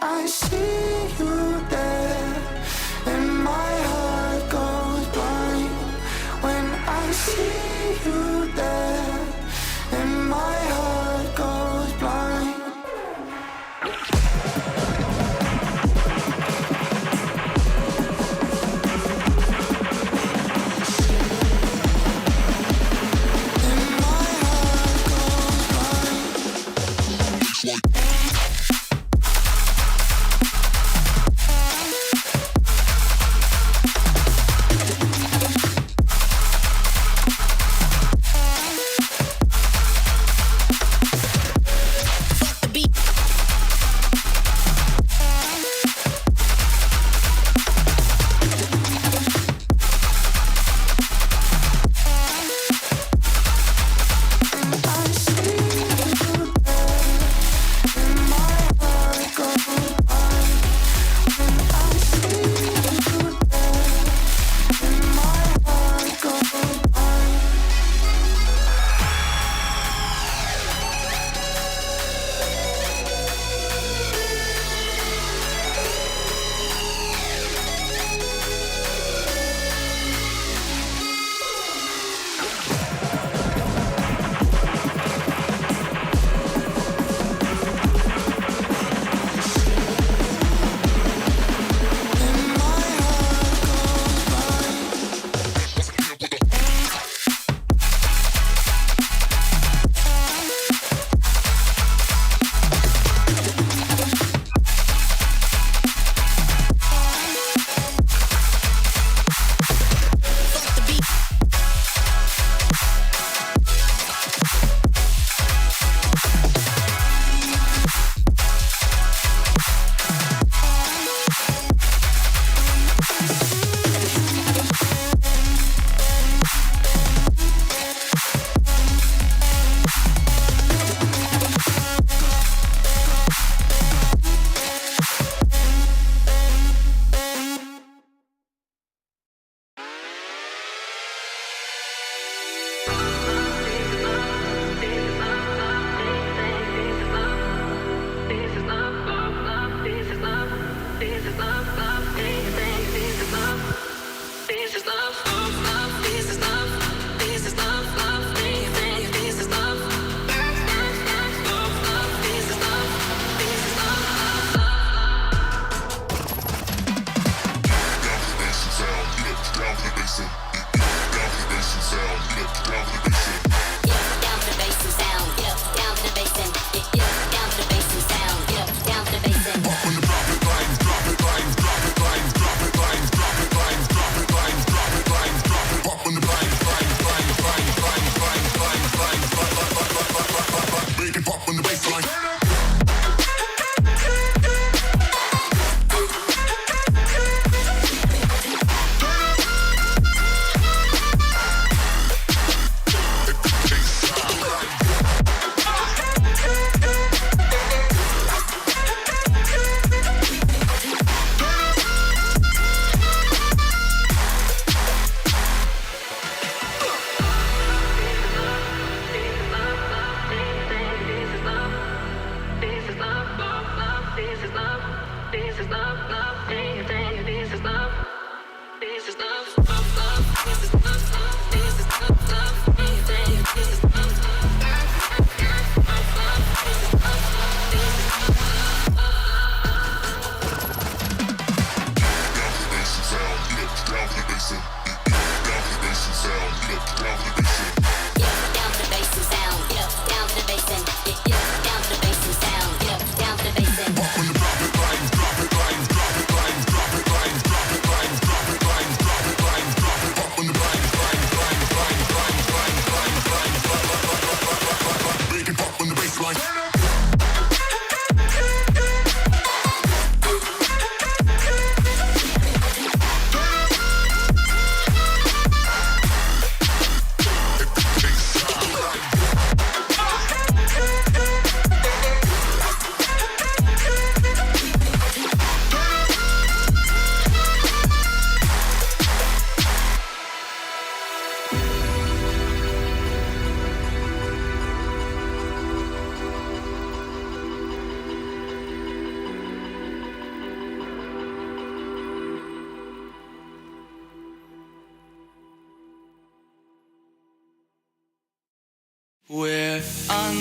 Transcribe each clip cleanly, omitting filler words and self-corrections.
I see you there, and my heart goes blind. When I see you there, and my heart goes blind.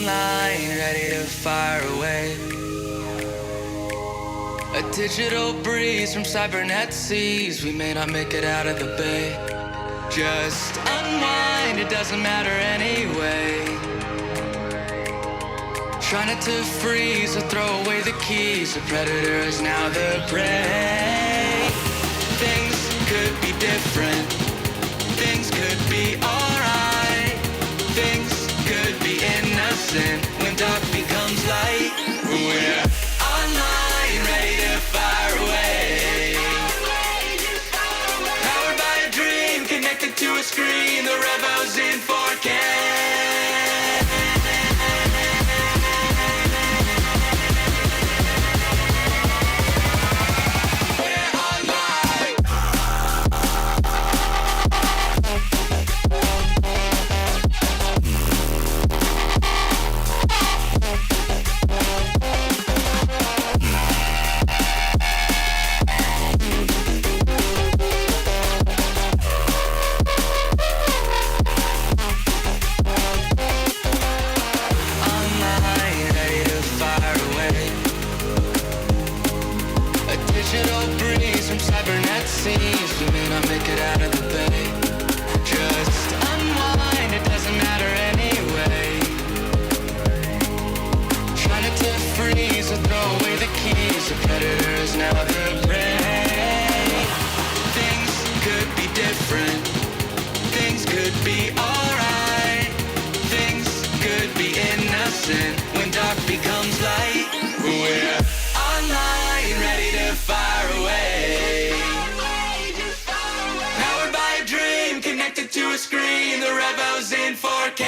online, ready to fire away. A digital breeze from cybernet seas. We may not make it out of the bay. Just unwind, it doesn't matter anyway. Try not to freeze or throw away the keys. The predator is now the prey. Things could be different. Things could be alright. Things could be innocent when dark becomes light. We're online, ready to fire away. Powered by a dream, connected to a screen. The rebels in 4K. We may not make it out of the bay. Just unwind, it doesn't matter anyway. Try not to freeze or throw away the keys. The predator is now the prey. Things could be different. Things could be alright. Things could be innocent when dark becomes light. We're online, ready to fire away. Connected to a screen, the rebels in 4K.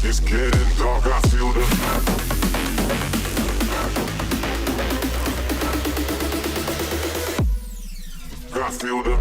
It's getting dark, I feel the feel the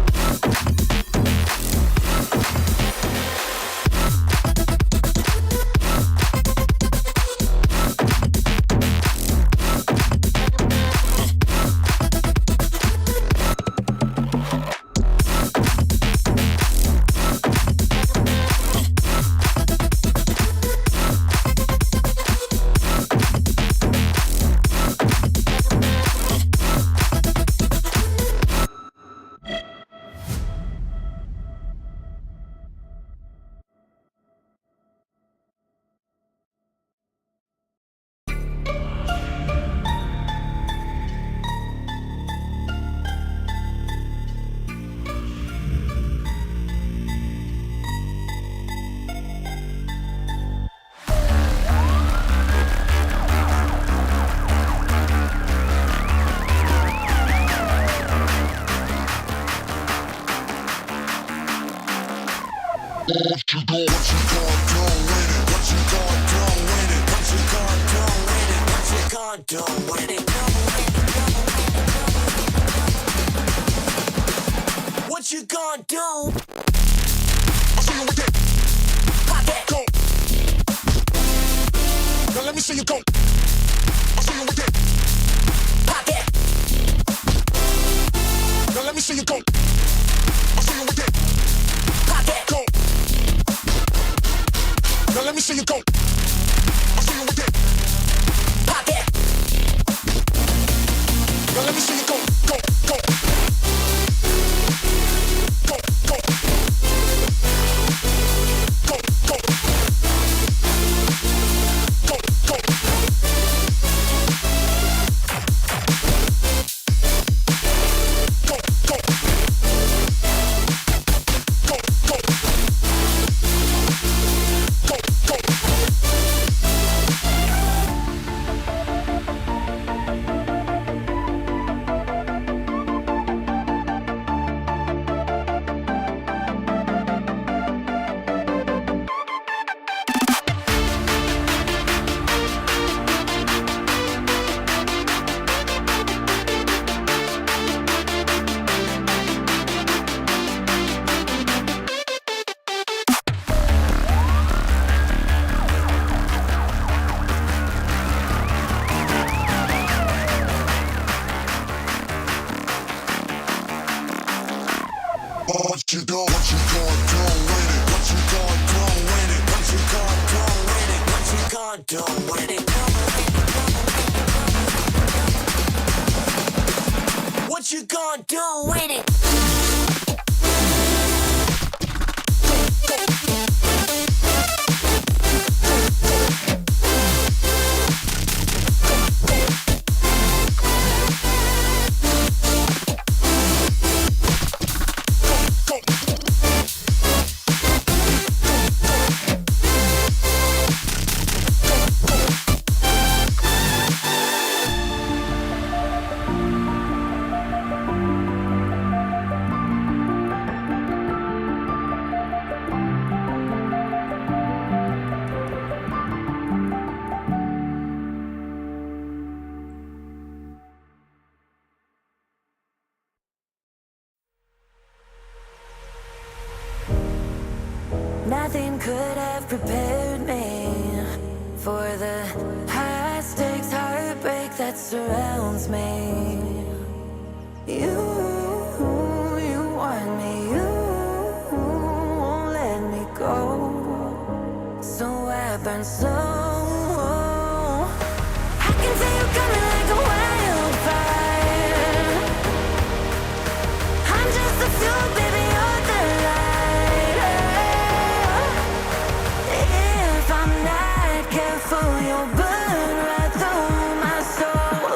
Nothing could have prepared me for the high-stakes heartbreak that surrounds me. You want me, you won't let me go. So I burn slow. I can feel you coming like a wildfire. I'm just the fuel, baby, you're the lighter. If I'm not careful, you'll burn right through my soul.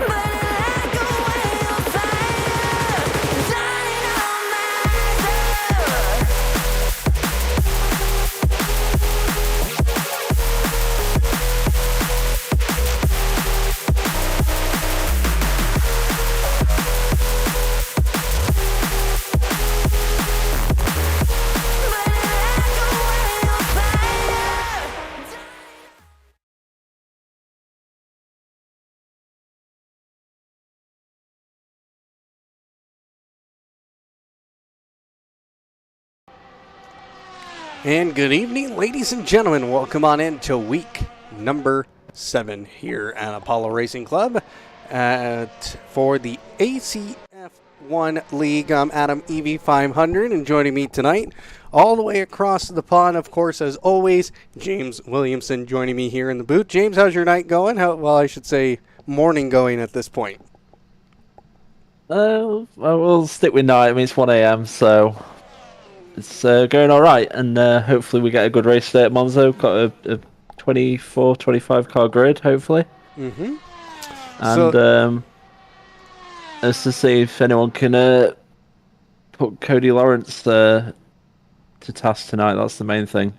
Burning like a wildfire, dying on myself. And good evening, ladies and gentlemen. Welcome on in to week number 7 here at Apollo Racing Club for the ACF1 League. I'm Adam EV500, and joining me tonight, all the way across the pond, of course, as always, James Williamson joining me here in the booth. James, how's your night going? I should say morning going at this point. We'll stick with night. I mean, it's 1 a.m., so it's going all right, and hopefully we get a good race today at Monza. We've got a 24, 25 car grid, hopefully. Mm-hmm. And let's just see if anyone can put Cody Lawrence to task tonight. That's the main thing.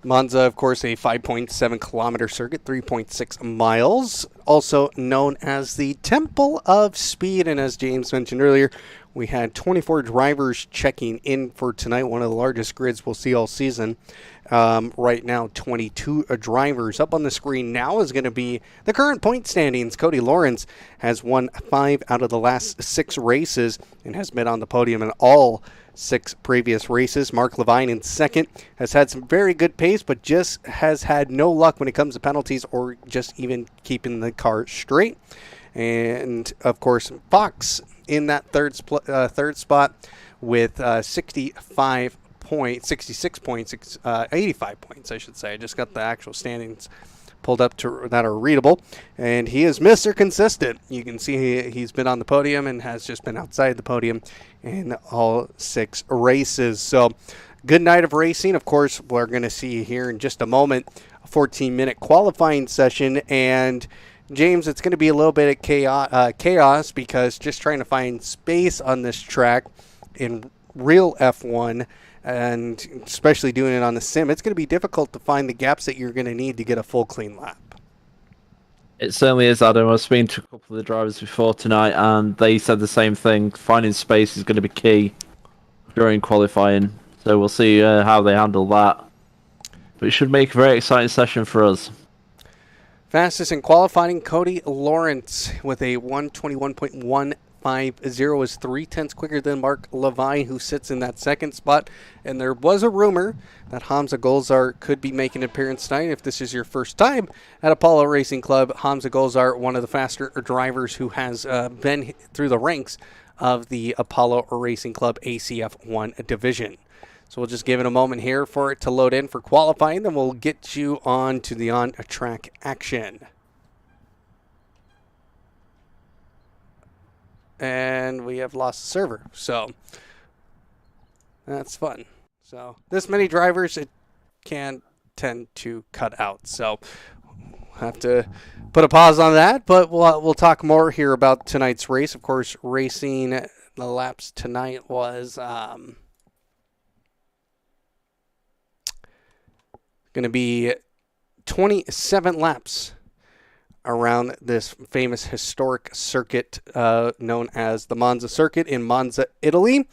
Monza, of course, a 5.7 kilometer circuit, 3.6 miles, also known as the Temple of Speed. And as James mentioned earlier, we had 24 drivers checking in for tonight, one of the largest grids we'll see all season. Right now, 22 drivers. Up on the screen now is going to be the current point standings. Cody Lawrence has won 5 out of the last 6 races and has been on the podium in all 6 previous races. Mark Levine in second has had some very good pace, but just has had no luck when it comes to penalties or just even keeping the car straight. And of course, Fox in that third spot with 66 points, 85 points, I should say. I just got the actual standings pulled up that are readable, and he is Mr. Consistent. You can see he's been on the podium and has just been outside the podium in all 6 races. So good night of racing. Of course, we're going to see here in just a moment a 14-minute qualifying session, and James, it's going to be a little bit of chaos because just trying to find space on this track in real F1, and especially doing it on the sim, it's going to be difficult to find the gaps that you're going to need to get a full clean lap. It certainly is, Adam. I've spoken to a couple of the drivers before tonight, and they said the same thing. Finding space is going to be key during qualifying, so we'll see how they handle that. But it should make a very exciting session for us. Fastest in qualifying, Cody Lawrence with a 121.150 is 3/10 quicker than Mark Levine, who sits in that second spot. And there was a rumor that Hamza Golzar could be making an appearance tonight. If this is your first time at Apollo Racing Club, Hamza Golzar, one of the faster drivers who has been through the ranks of the Apollo Racing Club ACF1 division. So we'll just give it a moment here for it to load in for qualifying, then we'll get you on to the on-track action. And we have lost the server, so that's fun. So this many drivers, it can tend to cut out. So we'll have to put a pause on that, but we'll talk more here about tonight's race. Of course, racing the laps tonight was going to be 27 laps around this famous historic circuit known as the Monza circuit in Monza, Italy.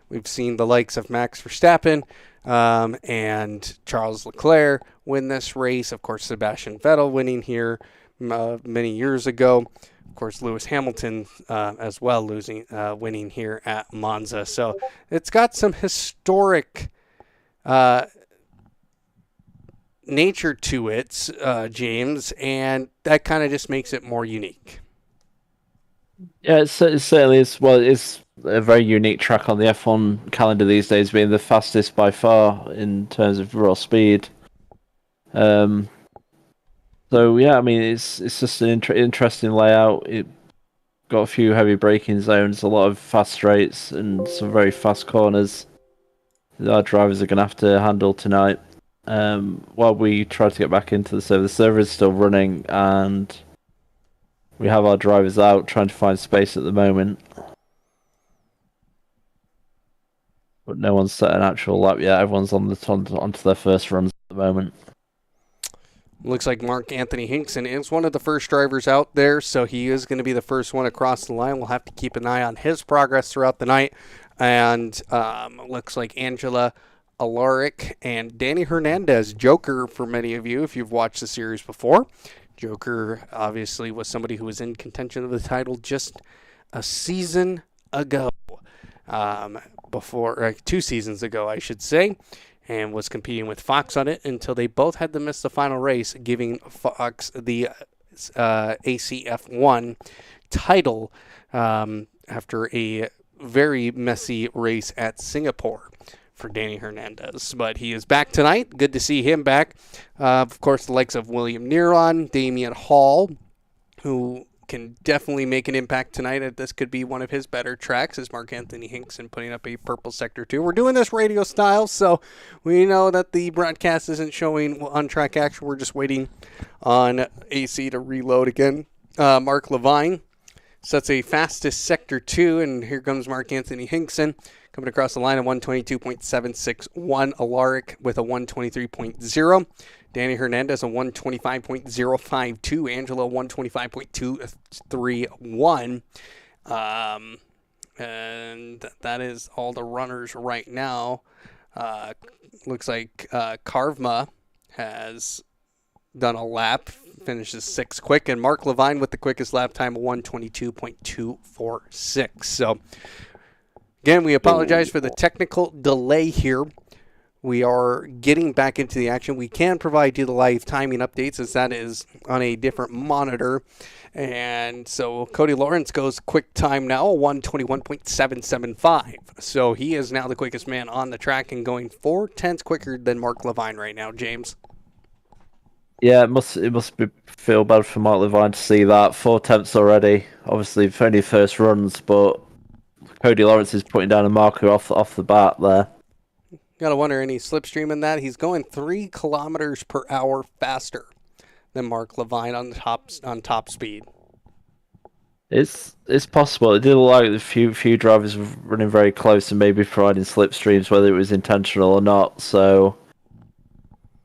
We've seen the likes of Max Verstappen and Charles Leclerc win this race. Of course, Sebastian Vettel winning here many years ago. Of course, Lewis Hamilton as well winning here at Monza. So it's got some historic nature to it, James, and that kind of just makes it more unique. Yeah, it certainly is. Well, it's a very unique track on the F1 calendar these days, being the fastest by far in terms of raw speed. So yeah, I mean, it's just an interesting layout. It got a few heavy braking zones, a lot of fast straights, and some very fast corners that our drivers are going to have to handle tonight. While we try to get back into the server is still running, and we have our drivers out trying to find space at the moment. But no one's set an actual lap yet. Everyone's onto their first runs at the moment. Looks like Mark Anthony Hinkson is one of the first drivers out there, so he is going to be the first one across the line. We'll have to keep an eye on his progress throughout the night. And looks like Angela Alaric and Danny Hernandez, Joker for many of you if you've watched the series before. Joker obviously was somebody who was in contention of the title just a season ago, 2 seasons ago, I should say. and was competing with Fox on it until they both had to miss the final race, giving Fox the ACF1 title after a very messy race at Singapore for Danny Hernandez. But he is back tonight. Good to see him back. Of course, the likes of William Neron, Damian Hall, who can definitely make an impact tonight. This could be one of his better tracks, is Mark Anthony Hinkson putting up a purple sector 2. We're doing this radio style, so we know that the broadcast isn't showing on-track action. We're just waiting on AC to reload again. Mark Levine sets a fastest sector 2, and here comes Mark Anthony Hinkson coming across the line at 122.761. Alaric with a 123.0. Danny Hernandez a 125.052. Angelo 125.231. And that is all the runners right now. Looks like Carvma has done a lap, finishes 6th quick, and Mark Levine with the quickest lap time of 122.246. So, again, we apologize for the technical delay here. We are getting back into the action. We can provide you the live timing updates, as that is on a different monitor. And so Cody Lawrence goes quick time now, 121.775. So he is now the quickest man on the track and going 4/10 quicker than Mark Levine right now, James. Yeah, it must feel bad for Mark Levine to see that. 4/10 already. Obviously, for only first runs, but Cody Lawrence is putting down a marker off the bat there. Gotta wonder, any slipstream in that? He's going 3 kilometers per hour faster than Mark Levine on top speed. It's possible. It did look like a few drivers were running very close and maybe providing slipstreams, whether it was intentional or not. So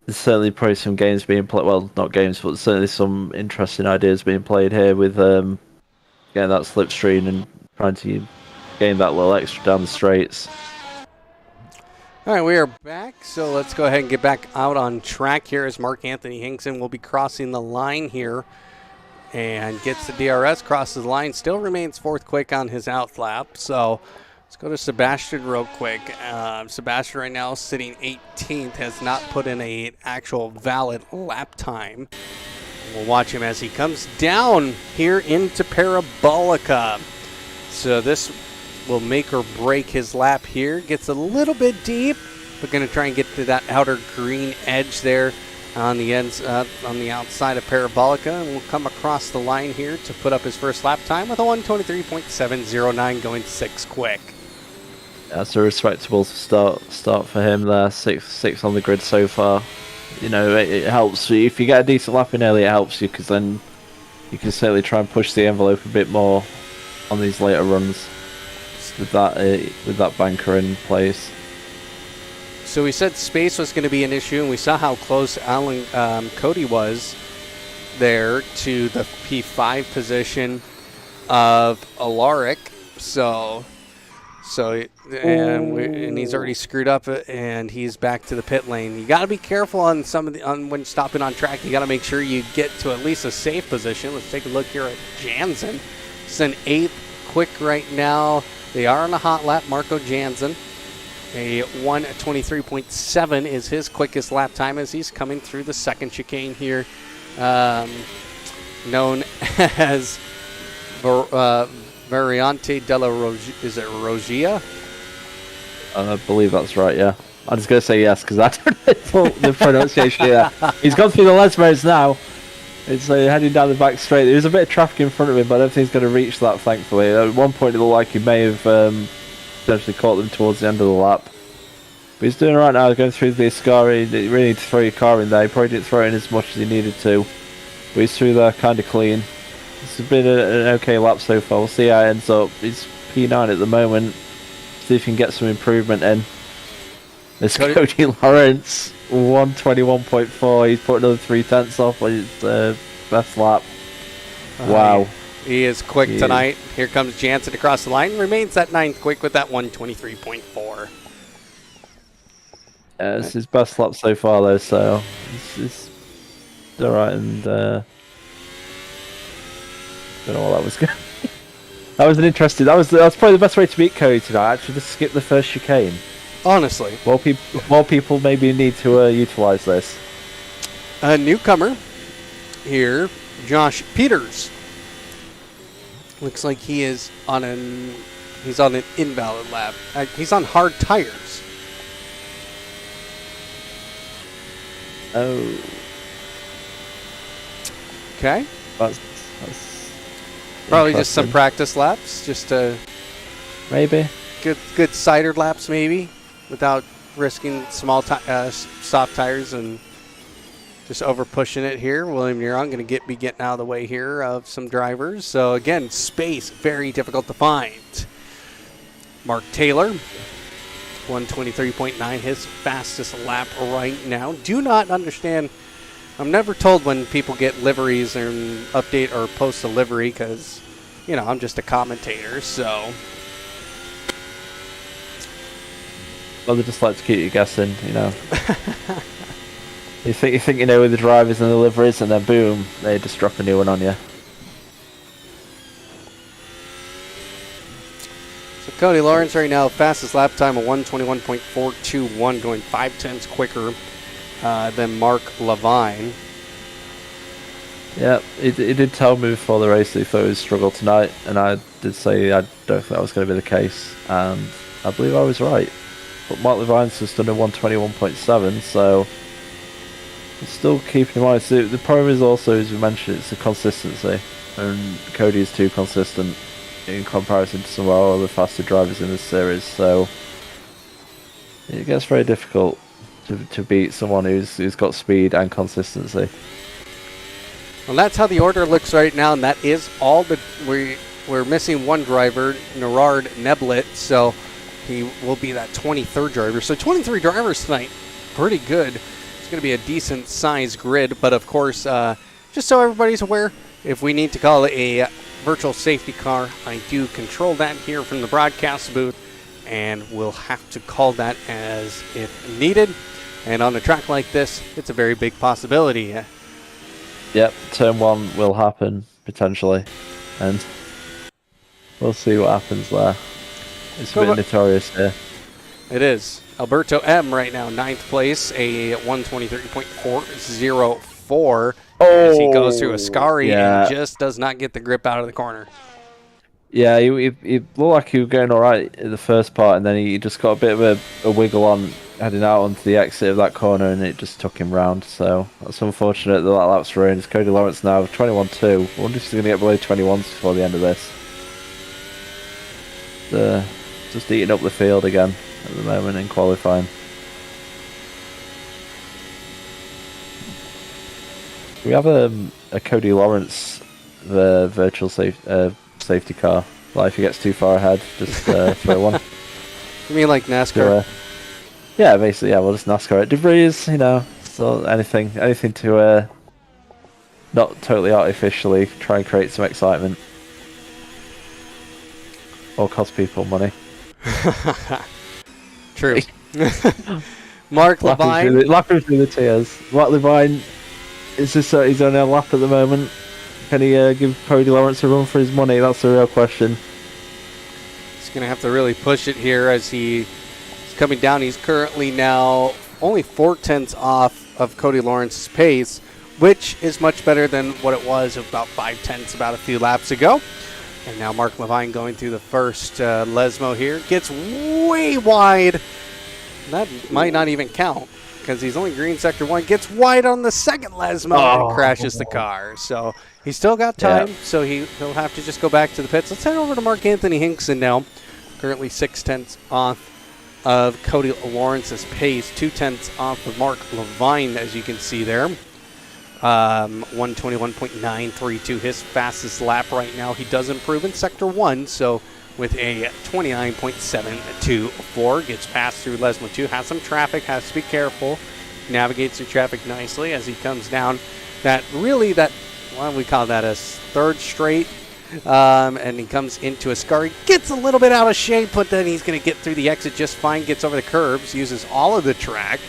there's certainly probably some games being played. Well, not games, but certainly some interesting ideas being played here with getting that slipstream and trying to gain that little extra down the straights. All right, we are back, so let's go ahead and get back out on track here as Mark Anthony Hinkson will be crossing the line here and gets the DRS, crosses the line, still remains 4th quick on his out lap. So let's go to Sebastian real quick. Sebastian right now sitting 18th, has not put in an actual valid lap time. We'll watch him as he comes down here into Parabolica. So this will make or break his lap here. Gets a little bit deep, but going to try and get to that outer green edge there on the ends, on the outside of Parabolica, and will come across the line here to put up his first lap time with a 123.709 going 6th quick. That's a respectable start for him there. Six on the grid so far. You know, it helps if you get a decent lap in early. It helps you because then you can certainly try and push the envelope a bit more on these later runs with that banker in place. So we said space was going to be an issue, and we saw how close Cody was there to the P5 position of Alaric. And he's already screwed up, and he's back to the pit lane. You got to be careful on when stopping on track. You got to make sure you get to at least a safe position. Let's take a look here at Jansen. It's an 8th quick right now. They are on a hot lap. Marco Jansen, a 123.7 is his quickest lap time as he's coming through the second chicane here, known as Variante della Rogia. Is it Rogia? I believe that's right, yeah. I'm just going to say yes because I don't know the pronunciation here. He's gone through the Lesmos now. It's heading down the back straight. There's a bit of traffic in front of him, but I don't think he's going to reach that, thankfully. At one point, it looked like he may have potentially caught them towards the end of the lap. But he's doing alright now, going through the Ascari. You really need to throw your car in there. He probably didn't throw it in as much as he needed to. But he's through there kind of clean. It's been an okay lap so far. We'll see how it ends up. He's P9 at the moment. See if he can get some improvement in. There's Cody Lawrence. 121.4. He's put another 3/10 off on his best lap. Wow. He is quick tonight. Here comes Jansen across the line. Remains at 9th quick with that 123.4. Yeah, it's his best lap so far, though, so it's alright. And don't know what that was going. That was an interesting. That's probably the best way to beat Cody tonight. Actually, just skip the first chicane. Honestly. More people maybe need to utilize this. A newcomer here, Josh Peters. Looks like he's on an invalid lap. He's on hard tires. Oh. Okay. That's Probably just some practice laps, just maybe good cider laps, maybe, without risking small soft tires and just over pushing it here. William Neuron going to be getting out of the way here of some drivers. So again, space very difficult to find. Mark Taylor, 123.9, his fastest lap right now. Do not understand. I'm never told when people get liveries and update or post a livery because, I'm just a commentator, so. Well, they just like to keep you guessing, You think you know who the drivers and the liveries, and then boom, they just drop a new one on you. So Cody Lawrence right now, fastest lap time of 121.421, going 5/10 quicker than Mark Levine. Yeah, he did tell me before the race that he thought he would struggle tonight, and I did say I don't think that was going to be the case, and I believe I was right. But Mark Levine's just done a 121.7, so still keeping in mind. So the problem is also, as we mentioned, it's the consistency, and Cody is too consistent in comparison to some of our other faster drivers in this series, so it gets very difficult to beat someone who's got speed and consistency. Well, that's how the order looks right now, and that is all. We're missing one driver, Nerard Neblet, so he will be that 23rd driver. So 23 drivers tonight, pretty good. It's going to be a decent size grid, but of course, just so everybody's aware, if we need to call a virtual safety car, I do control that here from the broadcast booth, and we'll have to call that as if needed. And on a track like this, it's a very big possibility. Yep, turn one will happen, potentially, and we'll see what happens there. It's a bit notorious here. It is. Alberto M. right now, 9th place, a 123.404 as he goes through a Ascari and just does not get the grip out of the corner. Yeah, he looked like he was going all right in the first part, and then he just got a bit of a wiggle on heading out onto the exit of that corner, and it just took him round. So that's unfortunate that lap's ruined. It's Cody Lawrence now, 21.2. I wonder if he's going to get below 21s before the end of this. Just eating up the field again at the moment in qualifying. We have a Cody Lawrence virtual safety car. Like if he gets too far ahead, just throw one. You mean like NASCAR? Yeah, basically, yeah. We'll just NASCAR it. Debris, so anything to not totally artificially try and create some excitement or cost people money. True. Mark Levine. Laughing through the tears. Mark Levine is just he's on a lap at the moment. Can he give Cody Lawrence a run for his money? That's the real question. He's going to have to really push it here as he's coming down. He's currently now only 4/10 off of Cody Lawrence's pace, which is much better than what it was about 5/10 about a few laps ago. And now Mark Levine going through the first Lesmo here. Gets way wide. That might not even count because he's only green sector 1. Gets wide on the second Lesmo and crashes the car. So he's still got time, so he'll have to just go back to the pits. Let's head over to Mark Anthony Hinkson now. Currently 6/10 off of Cody Lawrence's pace. 2/10 off of Mark Levine, as you can see there. 121.932, his fastest lap right now. He does improve in sector 1, so with a 29.724, gets past through Lesmo 2, has some traffic, has to be careful, navigates through traffic nicely as he comes down what do we call that, a third straight, and he comes into a Ascari, gets a little bit out of shape, but then he's going to get through the exit just fine, gets over the curbs, uses all of the track.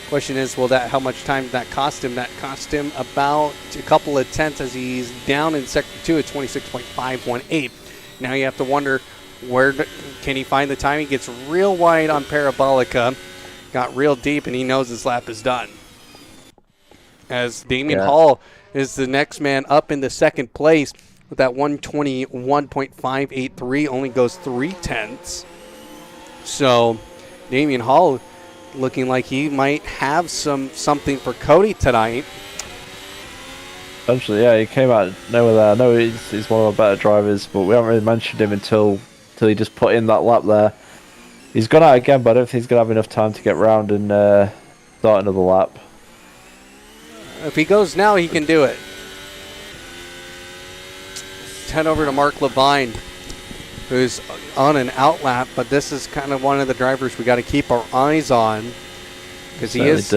Question is, how much time did that cost him? That cost him about a couple of tenths as he's down in sector 2 at 26.518. Now you have to wonder, Can he find the time? He gets real wide on Parabolica, got real deep, and he knows his lap is done. As Damian Hall is the next man up in the second place with that 121.583, only goes 3/10. So Damian Hall looking like he might have something for Cody tonight. Actually, yeah, he came out of nowhere there. I know he's one of our better drivers, but we haven't really mentioned him until he just put in that lap there. He's gone out again, but I don't think he's going to have enough time to get round and start another lap. If he goes now, he can do it. Let's head over to Mark Levine, who's on an out lap, but this is kind of one of the drivers we got to keep our eyes on, because he's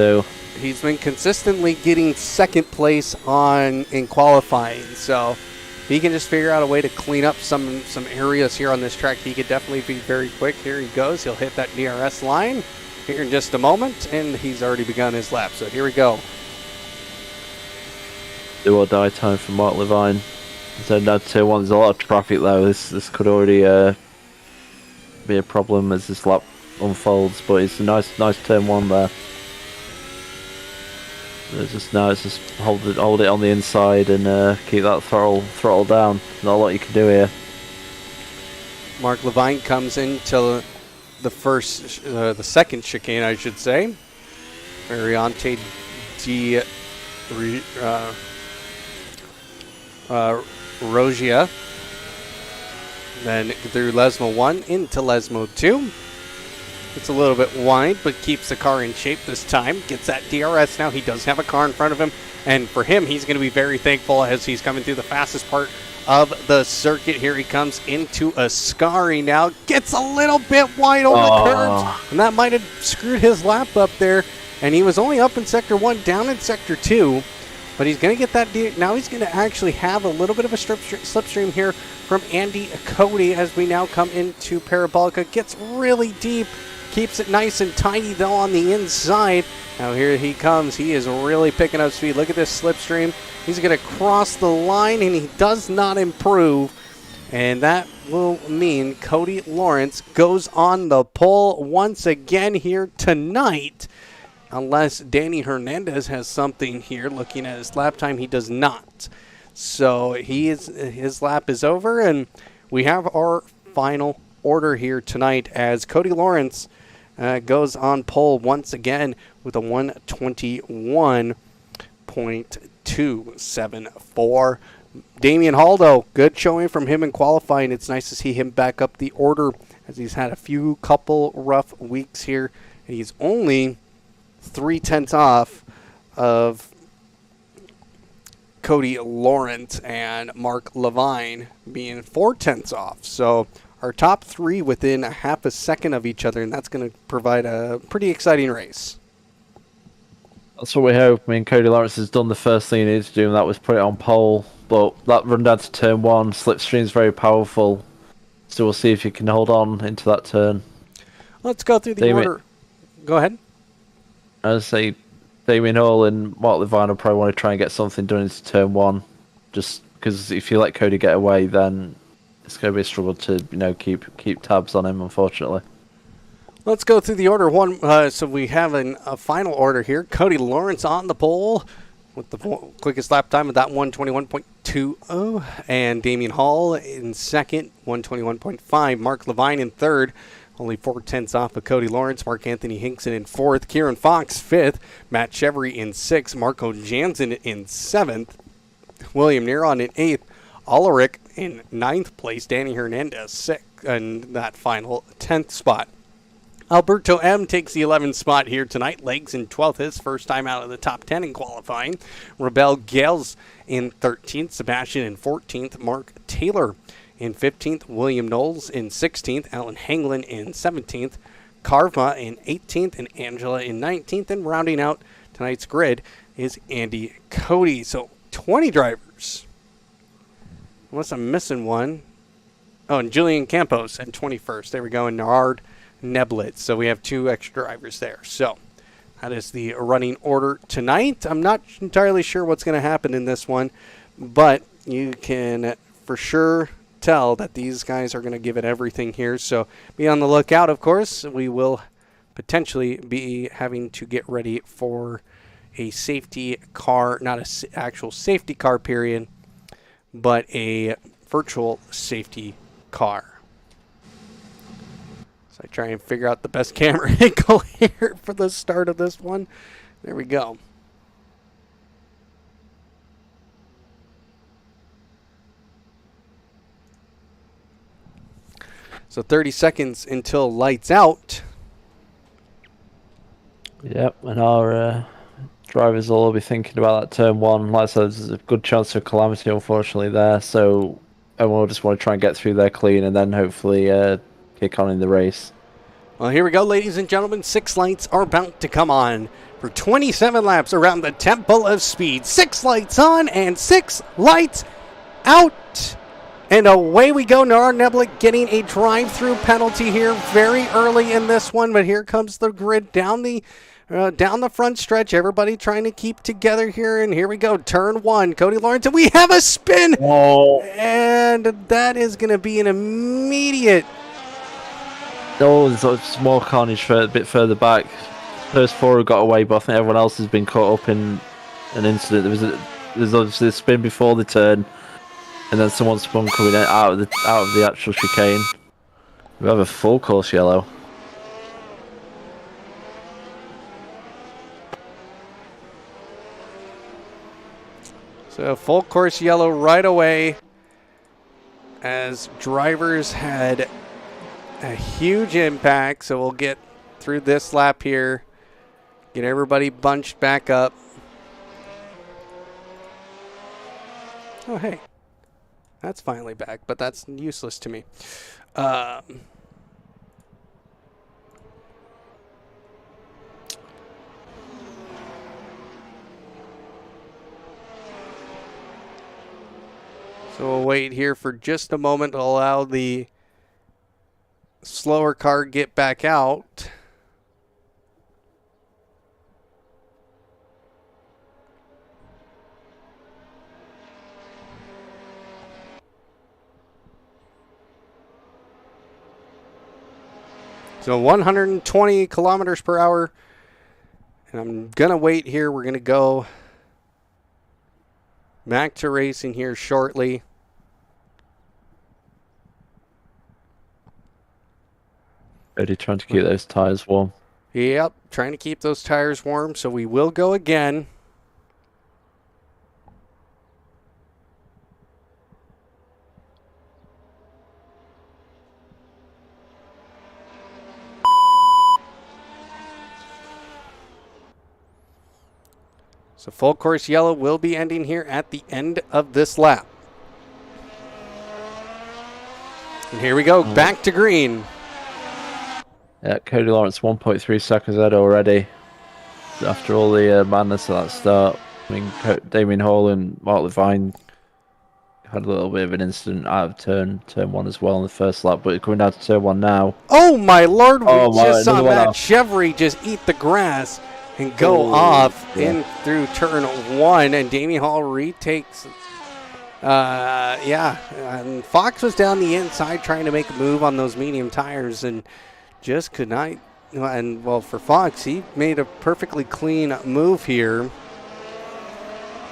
been consistently getting second place in qualifying. So if he can just figure out a way to clean up some areas here on this track, he could definitely be very quick. Here he goes. He'll hit that DRS line here in just a moment, and he's already begun his lap. So here we go. Do or die time for Mark Levine. So now turn one, there's a lot of traffic though. This could already be a problem as this lap unfolds, but it's a nice turn one there. It's just hold it on the inside and keep that throttle down. Not a lot you can do here. Mark Levine comes into the second chicane, I should say. Variante di Rogia. Then through Lesmo 1 into Lesmo 2. It's a little bit wide, but keeps the car in shape this time. Gets that DRS now. He does have a car in front of him. And for him, he's going to be very thankful as he's coming through the fastest part of the circuit. Here he comes into Ascari now. Gets a little bit wide on the curves. And that might have screwed his lap up there. And he was only up in Sector 1, down in Sector 2. But he's going to get that. Now he's going to actually have a little bit of a slipstream here from Andy Cody as we now come into Parabolica. Gets really deep. Keeps it nice and tiny, though, on the inside. Now here he comes. He is really picking up speed. Look at this slipstream. He's going to cross the line, and he does not improve. And that will mean Cody Lawrence goes on the pole once again here tonight. Unless Danny Hernandez has something here. Looking at his lap time, he does not. So his lap is over, and we have our final order here tonight as Cody Lawrence goes on pole once again with a 121.274. Damian Haldo, good showing from him in qualifying. It's nice to see him back up the order as he's had a couple rough weeks here. And he's only 3/10 off of Cody Lawrence and Mark Levine being 4/10 off. So our top three within a half a second of each other, and that's going to provide a pretty exciting race. That's what we hope. I mean, Cody Lawrence has done the first thing he needed to do, and that was put it on pole. But that run down to turn one, slipstream is very powerful. So we'll see if he can hold on into that turn. Let's go through the order. Go ahead. I'd say Damien Hall and Mark Levine will probably want to try and get something done into turn one. Just because if you let Cody get away, then it's going to be a struggle to keep tabs on him, unfortunately. Let's go through the order. So we have a final order here. Cody Lawrence on the pole with the quickest lap time of that 121.20. And Damian Hall in second, 121.5. Mark Levine in third, only 4/10 off of Cody Lawrence. Mark Anthony Hinkson in fourth. Kieran Fox fifth. Matt Chevry in sixth. Marco Jansen in seventh. William Neron in eighth. Ulrich in ninth place. Danny Hernandez sixth in that final 10th spot. Alberto M. takes the 11th spot here tonight. Legs in 12th, his first time out of the top 10 in qualifying. Rebel Gales in 13th. Sebastian in 14th. Mark Taylor in 15th. William Knowles in 16th. Alan Hanglin in 17th. Carva in 18th. And Angela in 19th. And rounding out tonight's grid is Andy Cody. So 20 drivers. Unless I'm missing one. Oh, and Julian Campos in 21st. There we go. And Nard Neblitz. So we have two extra drivers there. So that is the running order tonight. I'm not entirely sure what's going to happen in this one, but you can for sure tell that these guys are going to give it everything here. So be on the lookout, of course. We will potentially be having to get ready for a safety car, not an actual safety car period, but a virtual safety car. So I try and figure out the best camera angle here for the start of this one. There we go. So 30 seconds until lights out. Yep, and our drivers will all be thinking about that turn one. Like I said, there's a good chance of calamity, unfortunately, there. So everyone will just want to try and get through there clean and then hopefully kick on in the race. Well, here we go, ladies and gentlemen. 6 lights are about to come on for 27 laps around the Temple of Speed. 6 lights on and 6 lights out. And away we go. Nara Neblik getting a drive-through penalty here very early in this one. But here comes the grid down the front stretch. Everybody trying to keep together here. And here we go. Turn 1. Cody Lawrence. And we have a spin. Oh. And that is going to be an immediate. Oh, there's a small carnage for a bit further back. First 4 have got away, but I think everyone else has been caught up in an incident. There's obviously a spin before the turn. And then someone spun coming out of the actual chicane. We have a full course yellow. So full course yellow right away as drivers had a huge impact. So we'll get through this lap here, get everybody bunched back up. Oh, hey. That's finally back, but that's useless to me. So we'll wait here for just a moment to allow the slower car get back out. So 120 kilometers per hour. And I'm going to wait here. We're going to go back to racing here shortly. Ready, trying to keep those tires warm. Yep, trying to keep those tires warm. So we will go again. So full course yellow will be ending here at the end of this lap. And here we go, back to green. Yeah, Cody Lawrence 1.3 seconds ahead already. After all the madness of that start. I mean, Damien Hall and Mark Levine had a little bit of an incident out of turn 1 as well in the first lap, but coming down to turn 1 now. Oh my lord, we just saw another one Matt off. Chevry just eat the grass and go off in through turn 1, and Damien Hall retakes. And Fox was down the inside trying to make a move on those medium tires and just could not. And well, for Fox, he made a perfectly clean move here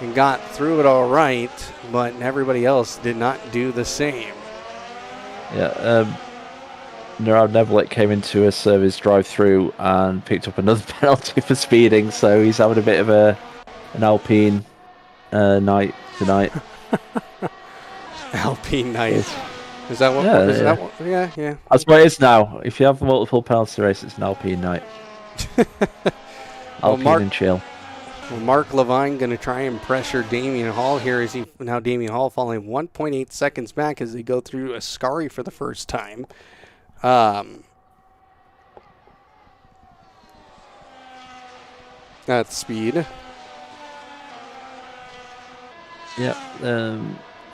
and got through it all right, but everybody else did not do the same. Yeah, Narav Neblik came into a service drive-through and picked up another penalty for speeding, so he's having a bit of an Alpine night tonight. Alpine night. Is that what? Yeah, is yeah. that what? Yeah, yeah. That's what it is now. If you have multiple penalty race, it's an Alpine night. Alpine and chill. Well, Mark Levine going to try and pressure Damien Hall here. Now Damien Hall falling 1.8 seconds back as they go through Ascari for the first time. That's speed. Yeah,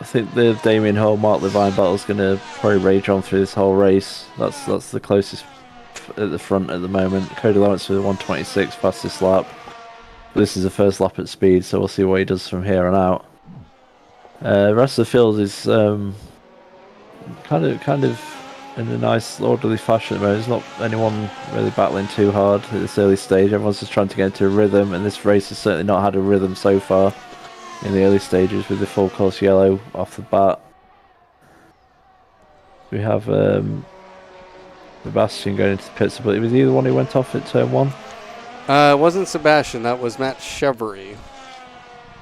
I think the Damien Hall Mark Levine battle is going to probably rage on through this whole race. That's the closest at the front at the moment. Cody Lawrence with 126 fastest lap. This is the first lap at speed, so we'll see what he does from here on out. The rest of the field is kind of in a nice orderly fashion. There's not anyone really battling too hard at this early stage. Everyone's just trying to get into a rhythm, and this race has certainly not had a rhythm so far in the early stages with the full course yellow off the bat. We have Sebastian going into the pits, but was he the one who went off at turn 1? It wasn't Sebastian, that was Matt Chevry.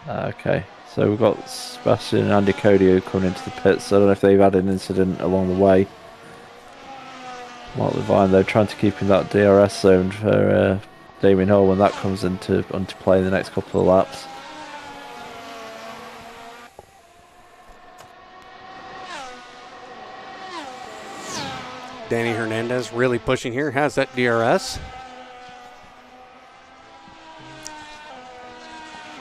Okay, so we've got Sebastian and Andy Codio coming into the pits. I don't know if they've had an incident along the way. Mark Levine, though, trying to keep in that DRS zone for Damien Hall when that comes into play in the next couple of laps. Danny Hernandez really pushing here, has that DRS.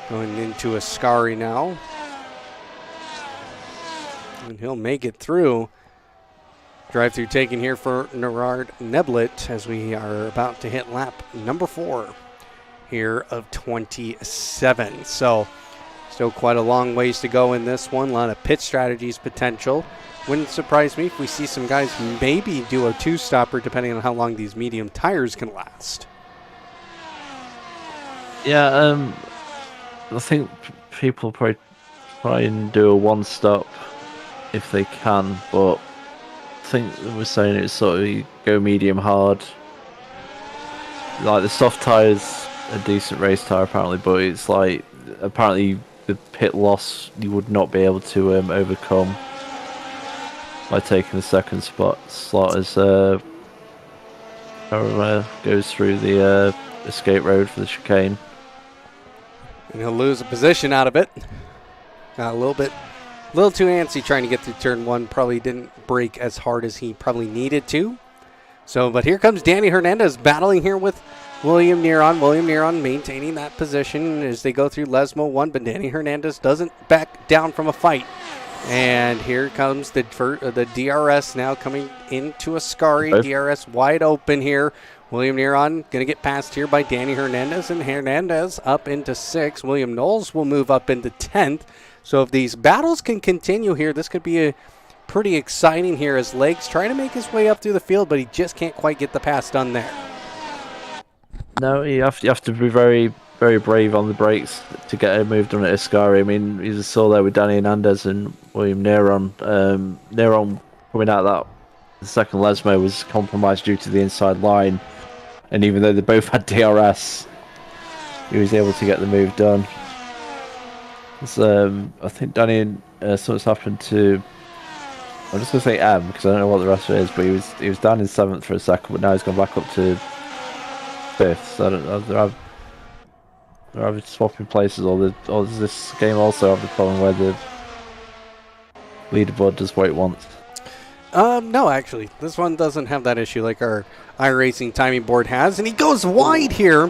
Going into Ascari now. And he'll make it through. Drive-through taken here for Gerard Neblet as we are about to hit lap number 4 here of 27. So still quite a long ways to go in this one. A lot of pit strategies potential. Wouldn't surprise me if we see some guys maybe do a 2-stopper depending on how long these medium tires can last. Yeah, I think people probably try and do a 1-stop if they can, but I think we're saying it's sort of go medium hard. Like the soft tyres, a decent race tyre apparently, but it's like apparently the pit loss you would not be able to overcome by taking the second slot as goes through the escape road for the chicane. And he'll lose a position out of it. Got a little too antsy trying to get through turn 1. Probably didn't brake as hard as he probably needed to. So, but here comes Danny Hernandez battling here with William Neron. William Neron maintaining that position as they go through Lesmo 1, but Danny Hernandez doesn't back down from a fight. And here comes the DRS now coming into Ascari. Okay. DRS wide open here. William Neron going to get passed here by Danny Hernandez, and Hernandez up into 6th. William Knowles will move up into 10th. So if these battles can continue here, this could be a pretty exciting here as Legs trying to make his way up through the field, but he just can't quite get the pass done there. No, you have to be very, very brave on the brakes to get a move done at Ascari. I mean, you just saw there with Danny Hernandez and William Neron. Neron coming out that the second Lesmo was compromised due to the inside line, and even though they both had DRS, he was able to get the move done. I think Danny something's happened to. I'm just gonna say M because I don't know what the rest of it is, but he was down in 7th for a second, but now he's gone back up to 5th. So I don't know. They're either swapping places, or does this game also have the problem where the leaderboard does what it wants? No, actually, this one doesn't have that issue like our iRacing timing board has, and he goes wide here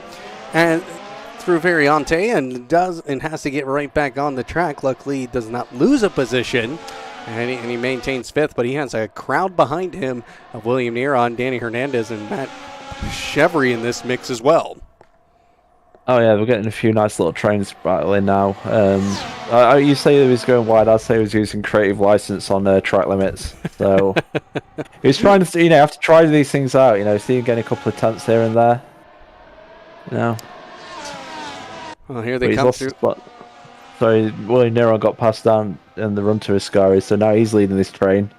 and through Variante and has to get right back on the track. Luckily, he does not lose a position, and he maintains 5th, but he has a crowd behind him of William Neron, Danny Hernandez, and Matt Chevry in this mix as well. Oh yeah, we're getting a few nice little trains battling now. You say he was going wide. I'd say he was using creative license on track limits. So he was trying to, have to try these things out. See him getting a couple of tenths here and there. Well, here they come through. Sorry, William Neron got passed down in the run to Ascari, so now he's leading this train.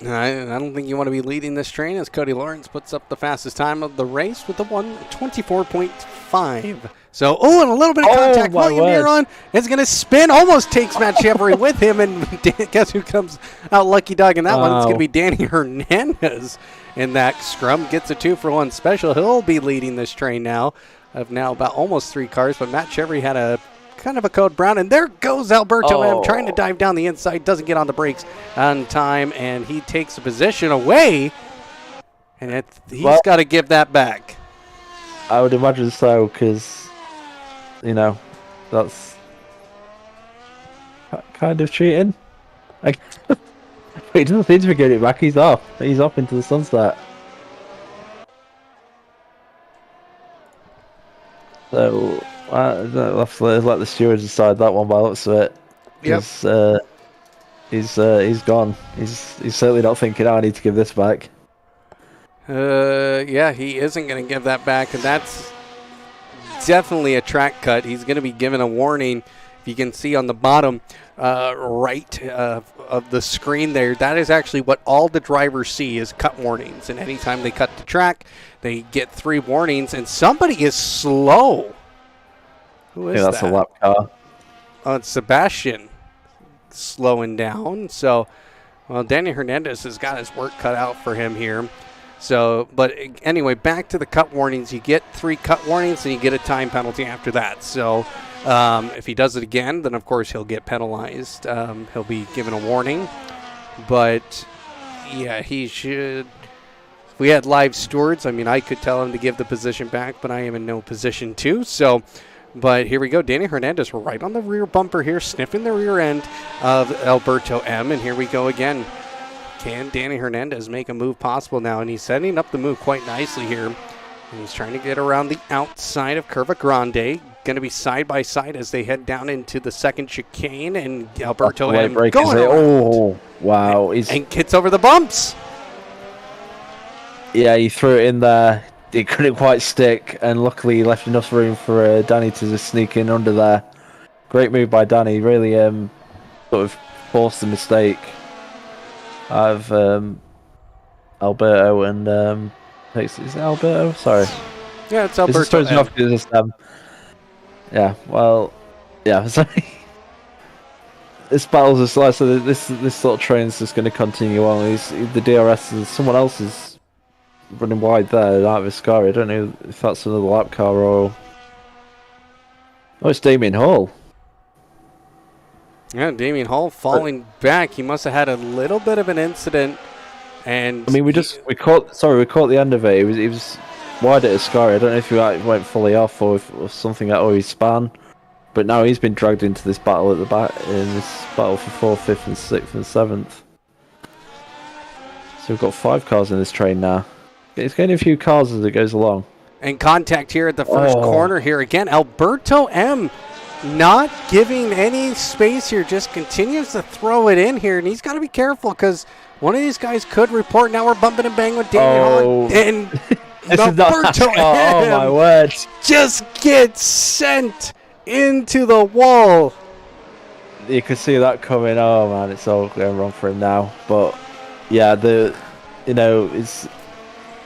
I don't think you want to be leading this train as Cody Lawrence puts up the fastest time of the race with the 1:24.5. So, and a little bit of contact. William Neron is going to spin, almost takes Matt Chevry with him, and guess who comes out lucky dog in that one? It's going to be Danny Hernandez in that scrum. Gets a 2-for-1 special. He'll be leading this train now of about almost 3 cars, but Matt Chevry had a kind of a code brown, and there goes Alberto M trying to dive down the inside, doesn't get on the brakes on time, and he takes a position away, and he's got to give that back. I would imagine so, because that's kind of cheating. He doesn't seem to be getting it back. He's off into the sunset. So I'll have to let the stewards decide that one by the looks of it. Yep. he's gone. He's certainly not thinking, "Oh, I need to give this back." Yeah, he isn't going to give that back, and that's definitely a track cut. He's going to be given a warning. If you can see on the bottom right of the screen there, that is actually what all the drivers see is cut warnings. And anytime they cut the track, they get 3 warnings, and somebody is slow. Who is That's that? a lap car. Oh, it's Sebastian slowing down. So, well, Danny Hernandez has got his work cut out for him here. So, but anyway, back to the cut warnings. You get 3 cut warnings, and you get a time penalty after that. So, if he does it again, then of course he'll get penalized. He'll be given a warning. But yeah, he should. If we had live stewards, I mean, I could tell him to give the position back, but I am in no position to. So, but here we go. Danny Hernandez right on the rear bumper here, sniffing the rear end of Alberto M. And here we go again. Can Danny Hernandez make a move possible now? And he's setting up the move quite nicely here. And he's trying to get around the outside of Curva Grande. Going to be side by side as they head down into the second chicane. And Alberto M. going around. Oh, wow. And gets over the bumps. Yeah, he threw it in there. It couldn't quite stick. And luckily he left enough room for Danny to just sneak in under there. Great move by Danny. Really sort of forced the mistake of Alberto and is it Alberto? Sorry. Yeah, it's Alberto. Yeah, well, yeah. Sorry. This battle's just like so. This sort of train's just going to continue on. The DRS is someone else is running wide there out of Ascari. I don't know if that's another lap car or. Oh, it's Damien Hall. Yeah, Damien Hall falling back. He must have had a little bit of an incident, and I mean, we caught the end of it. He was wide at Ascari. I don't know if he went fully off or if something at he span, but now he's been dragged into this battle at the back in this battle for 4th, 5th, and 6th and 7th. So we've got 5 cars in this train now. It's getting a few cars as it goes along. And contact here at the first corner here again. Alberto M. not giving any space here, just continues to throw it in here, and he's got to be careful because one of these guys could report. Now we're bumping and banging with Daniel, and Alberto M. Oh my word! Just gets sent into the wall. You can see that coming. Oh man, it's all going wrong for him now. But yeah, it's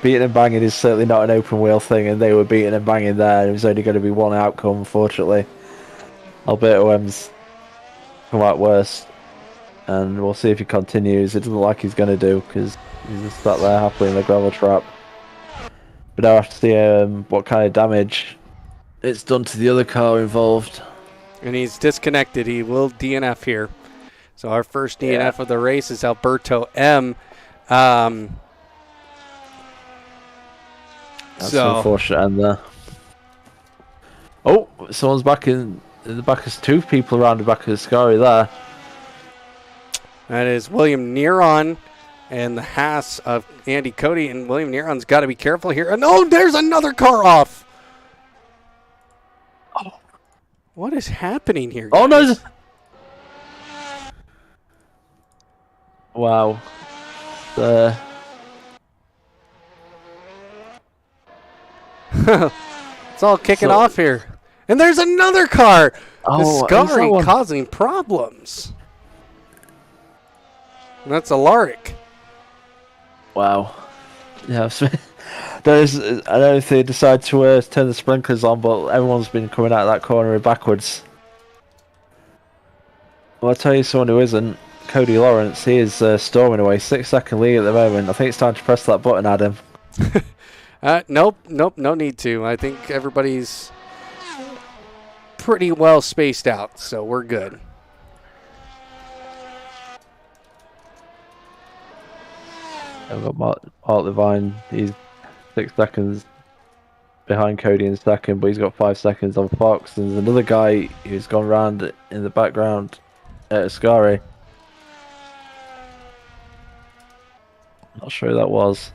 beating and banging is certainly not an open wheel thing, and they were beating and banging there. It was only going to be one outcome, unfortunately. Alberto M's come out worse, and we'll see if he continues. It doesn't look like he's going to do because he's just sat there happily in the gravel trap. But now I have to see what kind of damage it's done to the other car involved. And he's disconnected. He will DNF here. So our first DNF of the race is Alberto M. That's unfortunate. And oh, someone's back in the back. There's 2 people around the back of the Scary there. That is William Neron and the Haas of Andy Cody. And William Neron's got to be careful here. And oh, there's another car off. Oh, what is happening here, guys? Oh no! Wow. It's all kicking off here. And there's another car. Oh, Viscari causing problems. And that's Alaric. Wow. Yeah, I don't know if they decide to turn the sprinklers on, but everyone's been coming out of that corner backwards. Well, I'll tell you someone who isn't. Cody Lawrence, he is storming away. 6-second lead at the moment. I think it's time to press that button, Adam. Nope, no need to. I think everybody's pretty well spaced out, so we're good. I've got Mark Levine. He's 6 seconds behind Cody in second, but he's got 5 seconds on Fox. And there's another guy who's gone round in the background at Ascari. Not sure who that was.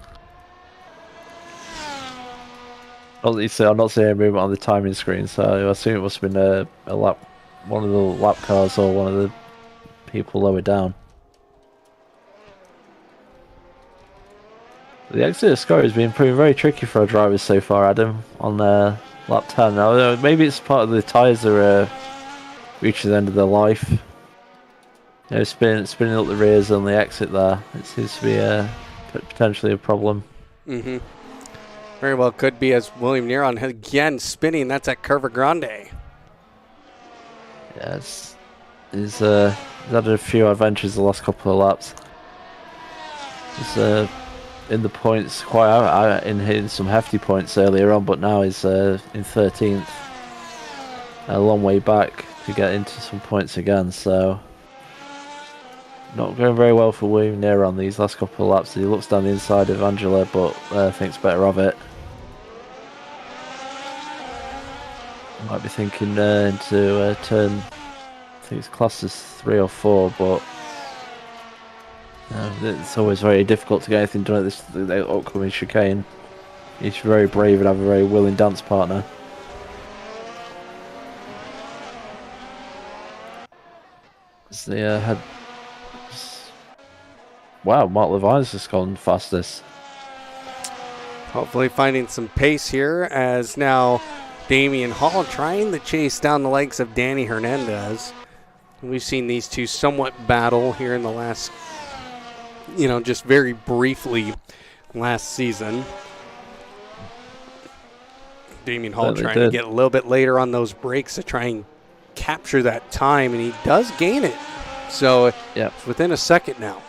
I'm not seeing a movement on the timing screen, so I assume it must have been one of the lap cars or one of the people lower down. The exit score has been proving very tricky for our drivers so far, Adam, on lap 10. Now, maybe it's part of the tyres are reaching the end of their life. You know, spinning up the rears on the exit there. It seems to be potentially a problem. Mm-hmm. Very well could be, as William Neron again spinning. That's at Curva Grande. Yeah, he's had a few adventures the last couple of laps. He's in the points quite out in hitting some hefty points earlier on, but now he's in 13th. A long way back to get into some points again, so not going very well for William Neron on these last couple of laps. He looks down the inside of Angela, but thinks better of it. Might be thinking into turn, I think it's classed as 3 or 4, but it's always very difficult to get anything done at the upcoming chicane. He's very brave and have a very willing dance partner. As they had... Wow, Mark Levine's just gone fastest. Hopefully finding some pace here, as now Damian Hall trying to chase down the legs of Danny Hernandez. We've seen these two somewhat battle here in the last, just very briefly last season. Damian Hall trying to get a little bit later on those brakes to try and capture that time, and he does gain it. So it's within a second now.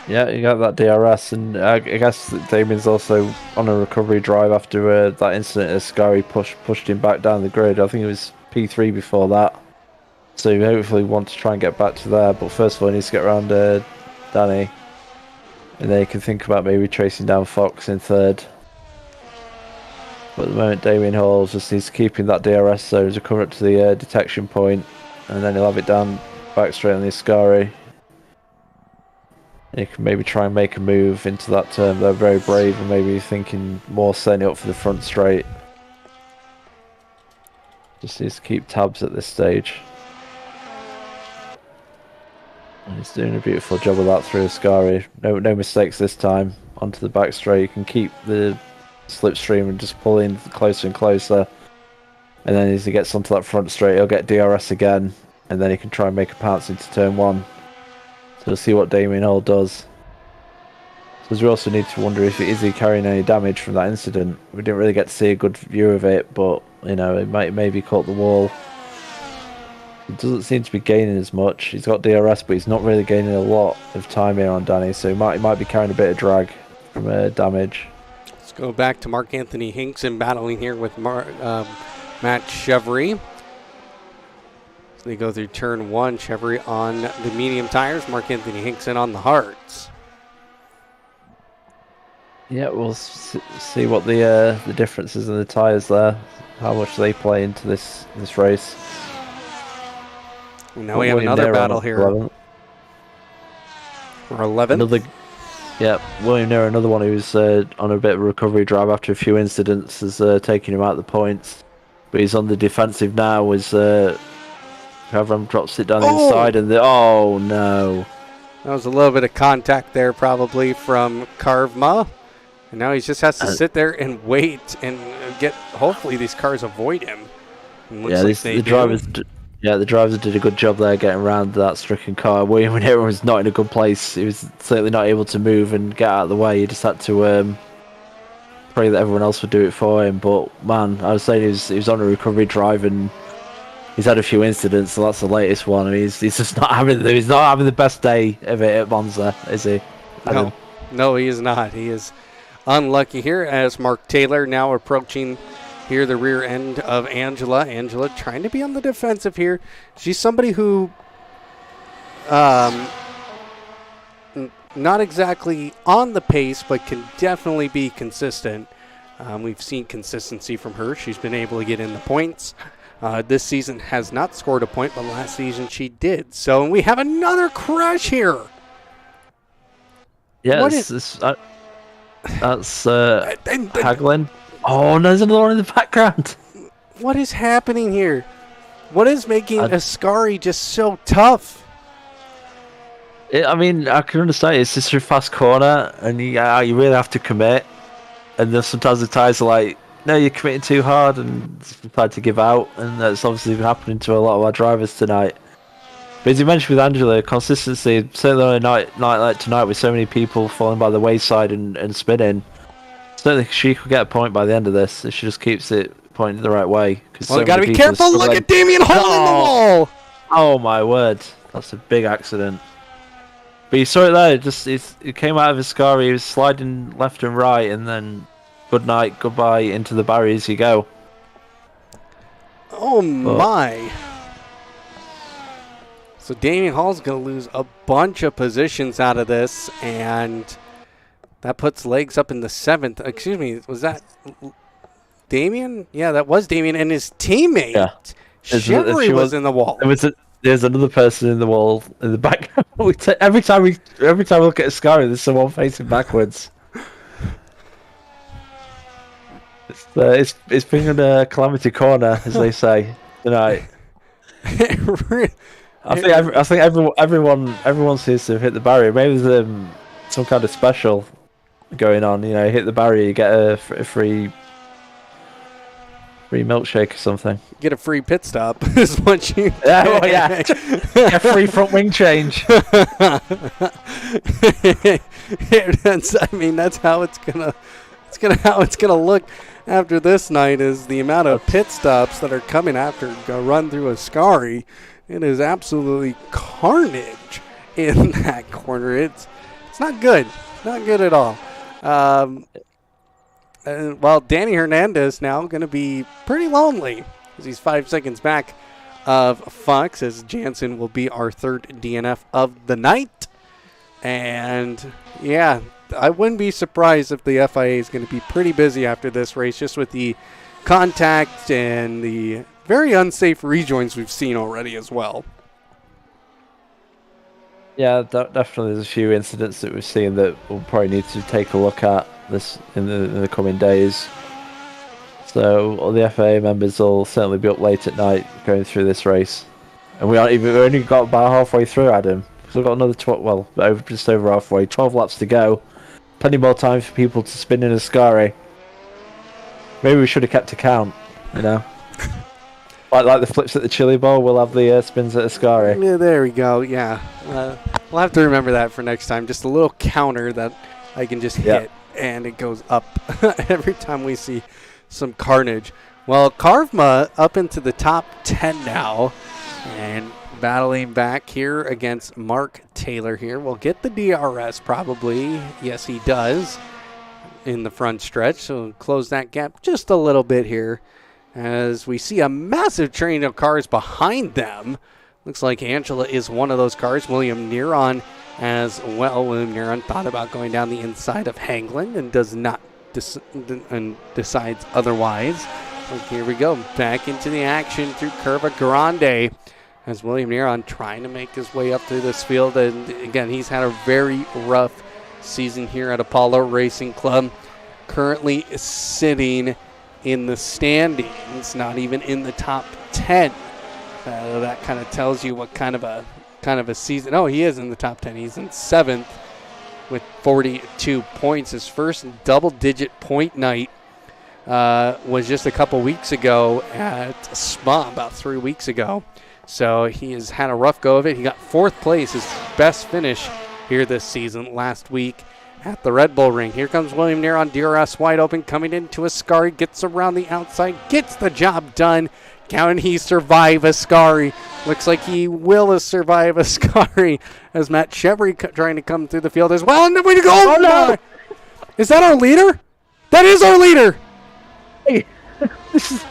Yeah, you got that DRS, and I guess Damian's also on a recovery drive after that incident as Scary pushed him back down the grid. I think it was P3 before that. So you hopefully want to try and get back to there, but first of all he needs to get around Danny. And then you can think about maybe chasing down Fox in third. But at the moment Damian Hall just needs to keep in that DRS zone to come up to the detection point, and then he'll have it down back straight on the Ascari. You can maybe try and make a move into that turn. They're very brave and maybe thinking more setting up for the front straight. Just needs to keep tabs at this stage. And he's doing a beautiful job of that through Ascari. No mistakes this time. Onto the back straight. You can keep the slipstream and just pull in closer and closer. And then as he gets onto that front straight, he'll get DRS again. And then he can try and make a pounce into turn 1. So we'll see what Damian Hall does. Because we also need to wonder if is he carrying any damage from that incident. We didn't really get to see a good view of it, but it might maybe caught the wall. He doesn't seem to be gaining as much. He's got DRS, but he's not really gaining a lot of time here on Danny, so he might be carrying a bit of drag from damage. Let's go back to Mark Anthony Hinkson battling here with Matt Chevry. They go through turn 1, Chevry on the medium tires, Mark Anthony Hinkson on the hards. Yeah, we'll see what the differences in the tires there, how much they play into this race. Now we have another battle here. 11th. For 11th. William Neer, another one who's on a bit of a recovery drive after a few incidents, is taking him out of the points. But he's on the defensive now as Kavram drops it down the inside, and oh no. That was a little bit of contact there probably from Karvma. And now he just has to sit there and wait and hopefully these cars avoid him. The drivers did a good job there getting around that stricken car. William Neer was not in a good place. He was certainly not able to move and get out of the way. He just had to pray that everyone else would do it for him. But man, I was saying he was on a recovery drive and he's had a few incidents, so that's the latest one. I mean, he's just not having the best day of it at Monza, is he? No, he is not. He is unlucky here as Mark Taylor now approaching here the rear end of Angela. Angela trying to be on the defensive here. She's somebody who not exactly on the pace, but can definitely be consistent. We've seen consistency from her. She's been able to get in the points. This season has not scored a point, but last season she did. So we have another crash here. Yeah, that's Haglin. Oh, there's another one in the background. What is happening here? What is making Ascari just so tough? I mean, I can understand it's just a fast corner, and you really have to commit. And then sometimes the tyres are like, no, you're committing too hard, and decide to give out. And that's obviously been happening to a lot of our drivers tonight. But as you mentioned with Angela, consistency, certainly on a night like tonight with so many people falling by the wayside and spinning, certainly she could get a point by the end of this if she just keeps it pointing the right way. Well, you gotta be careful. Look at Damien Hall in the wall. Oh my word, that's a big accident. But you saw it there. It came out of his scar. He was sliding left and right, and then good night, goodbye into the barriers you go. Oh my! So Damien Hall's gonna lose a bunch of positions out of this, and that puts Legs up in the 7th. Excuse me, was that Damien? Yeah, that was Damien, and his teammate. Yeah. Chevry was in the wall. There's another person in the wall in the back. every time we look at a scar, there's someone facing backwards. It's been a calamity corner, as they say tonight. I think everyone seems to have hit the barrier. Maybe there's some kind of special going on. You know, hit the barrier, you get a free milkshake or something. Get a free pit stop is what you. Yeah, a free front wing change. That's how it's gonna look after this night. Is the amount of pit stops that are coming after a run through a Scary. It is absolutely carnage in that corner. It's not good. Not good at all. Well, Danny Hernandez now going to be pretty lonely as he's 5 seconds back of Fox, as Jansen will be our third DNF of the night. And, yeah, I wouldn't be surprised if the FIA is going to be pretty busy after this race, just with the contact and the very unsafe rejoins we've seen already as well. Yeah, definitely there's a few incidents that we've seen that we'll probably need to take a look at this in the coming days. So all the FAA members will certainly be up late at night going through this race. And we only got about halfway through, Adam. So we've got another just over halfway, 12 laps to go. Plenty more time for people to spin in a Scary. Maybe we should have kept a count, you know. Like the flips at the Chili Bowl, we'll have the spins at a Scary. Yeah, there we go. Yeah, we'll have to remember that for next time. Just a little counter that I can just hit, and it goes up every time we see some carnage. Well, Karvma up into the top 10 now, and battling back here against Mark Taylor here. We'll get the DRS probably. Yes, he does in the front stretch, so close that gap just a little bit here, as we see a massive train of cars behind them. Looks like Angela is one of those cars. William Neron as well. William Neron thought about going down the inside of Hangland and does not and decides otherwise. So here we go, back into the action through Curva Grande as William Neron trying to make his way up through this field. And again, he's had a very rough season here at Apollo Racing Club. Currently sitting in the standings, not even in the top 10. That kind of tells you what kind of a season. Oh, he is in the top 10. He's in 7th with 42 points. His first double-digit point night was just a couple weeks ago at Spa, about 3 weeks ago. So he has had a rough go of it. He got 4th place, his best finish here this season last week at the Red Bull Ring. Here comes William Neron, DRS wide open, coming into a Scary, gets around the outside, gets the job done. Can he survive a Scary? Looks like he will survive a Scary as Matt Chevry trying to come through the field as well. And way to go! Oh, no! Is that our leader? That is our leader! Hey, this is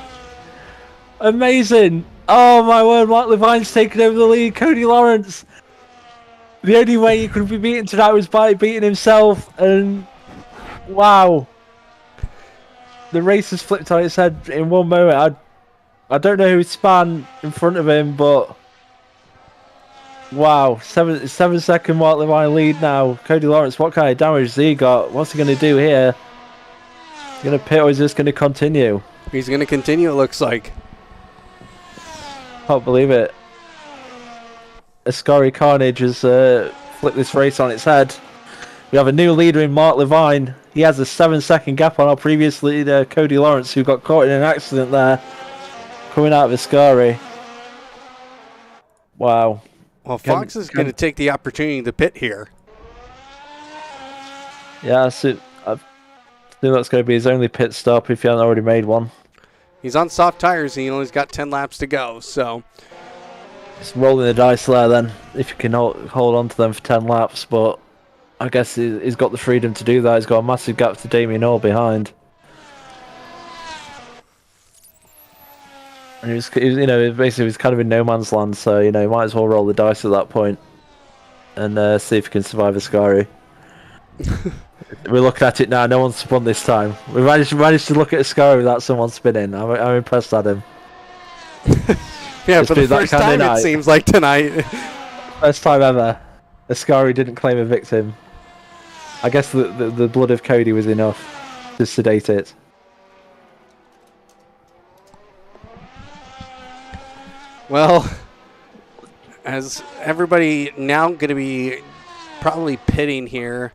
amazing. Oh my word, Mark Levine's taken over the lead. Cody Lawrence. The only way he could be beaten tonight was by beating himself, and wow. The race has flipped on its head in one moment. I don't know who span in front of him, but wow. 7-second Mark Levine lead now. Cody Lawrence, what kind of damage has he got? What's he going to do here? Is he going to pit or is this going to continue? He's going to continue, it looks like. Can't believe it. Ascari Carnage has flip this race on its head. We have a new leader in Mark Levine. He has a 7-second gap on our previous leader, Cody Lawrence, who got caught in an accident there, coming out of Ascari. Wow. Well, Fox is going to take the opportunity to pit here. Yeah, so I think that's going to be his only pit stop if he hasn't already made one. He's on soft tires, and he only's got 10 laps to go, so... It's rolling the dice there then, if you can hold on to them for 10 laps, but I guess he's got the freedom to do that. He's got a massive gap to Damien Hall behind. And he was basically kind of in no man's land, so, he might as well roll the dice at that point and see if he can survive Ascari. We're looking at it now. No one's spun this time. We managed to look at Ascari without someone spinning. I'm impressed at him. Yeah, for the first time it seems like tonight. First time ever. Ascari didn't claim a victim. I guess the blood of Cody was enough to sedate it. Well, as everybody now going to be probably pitting here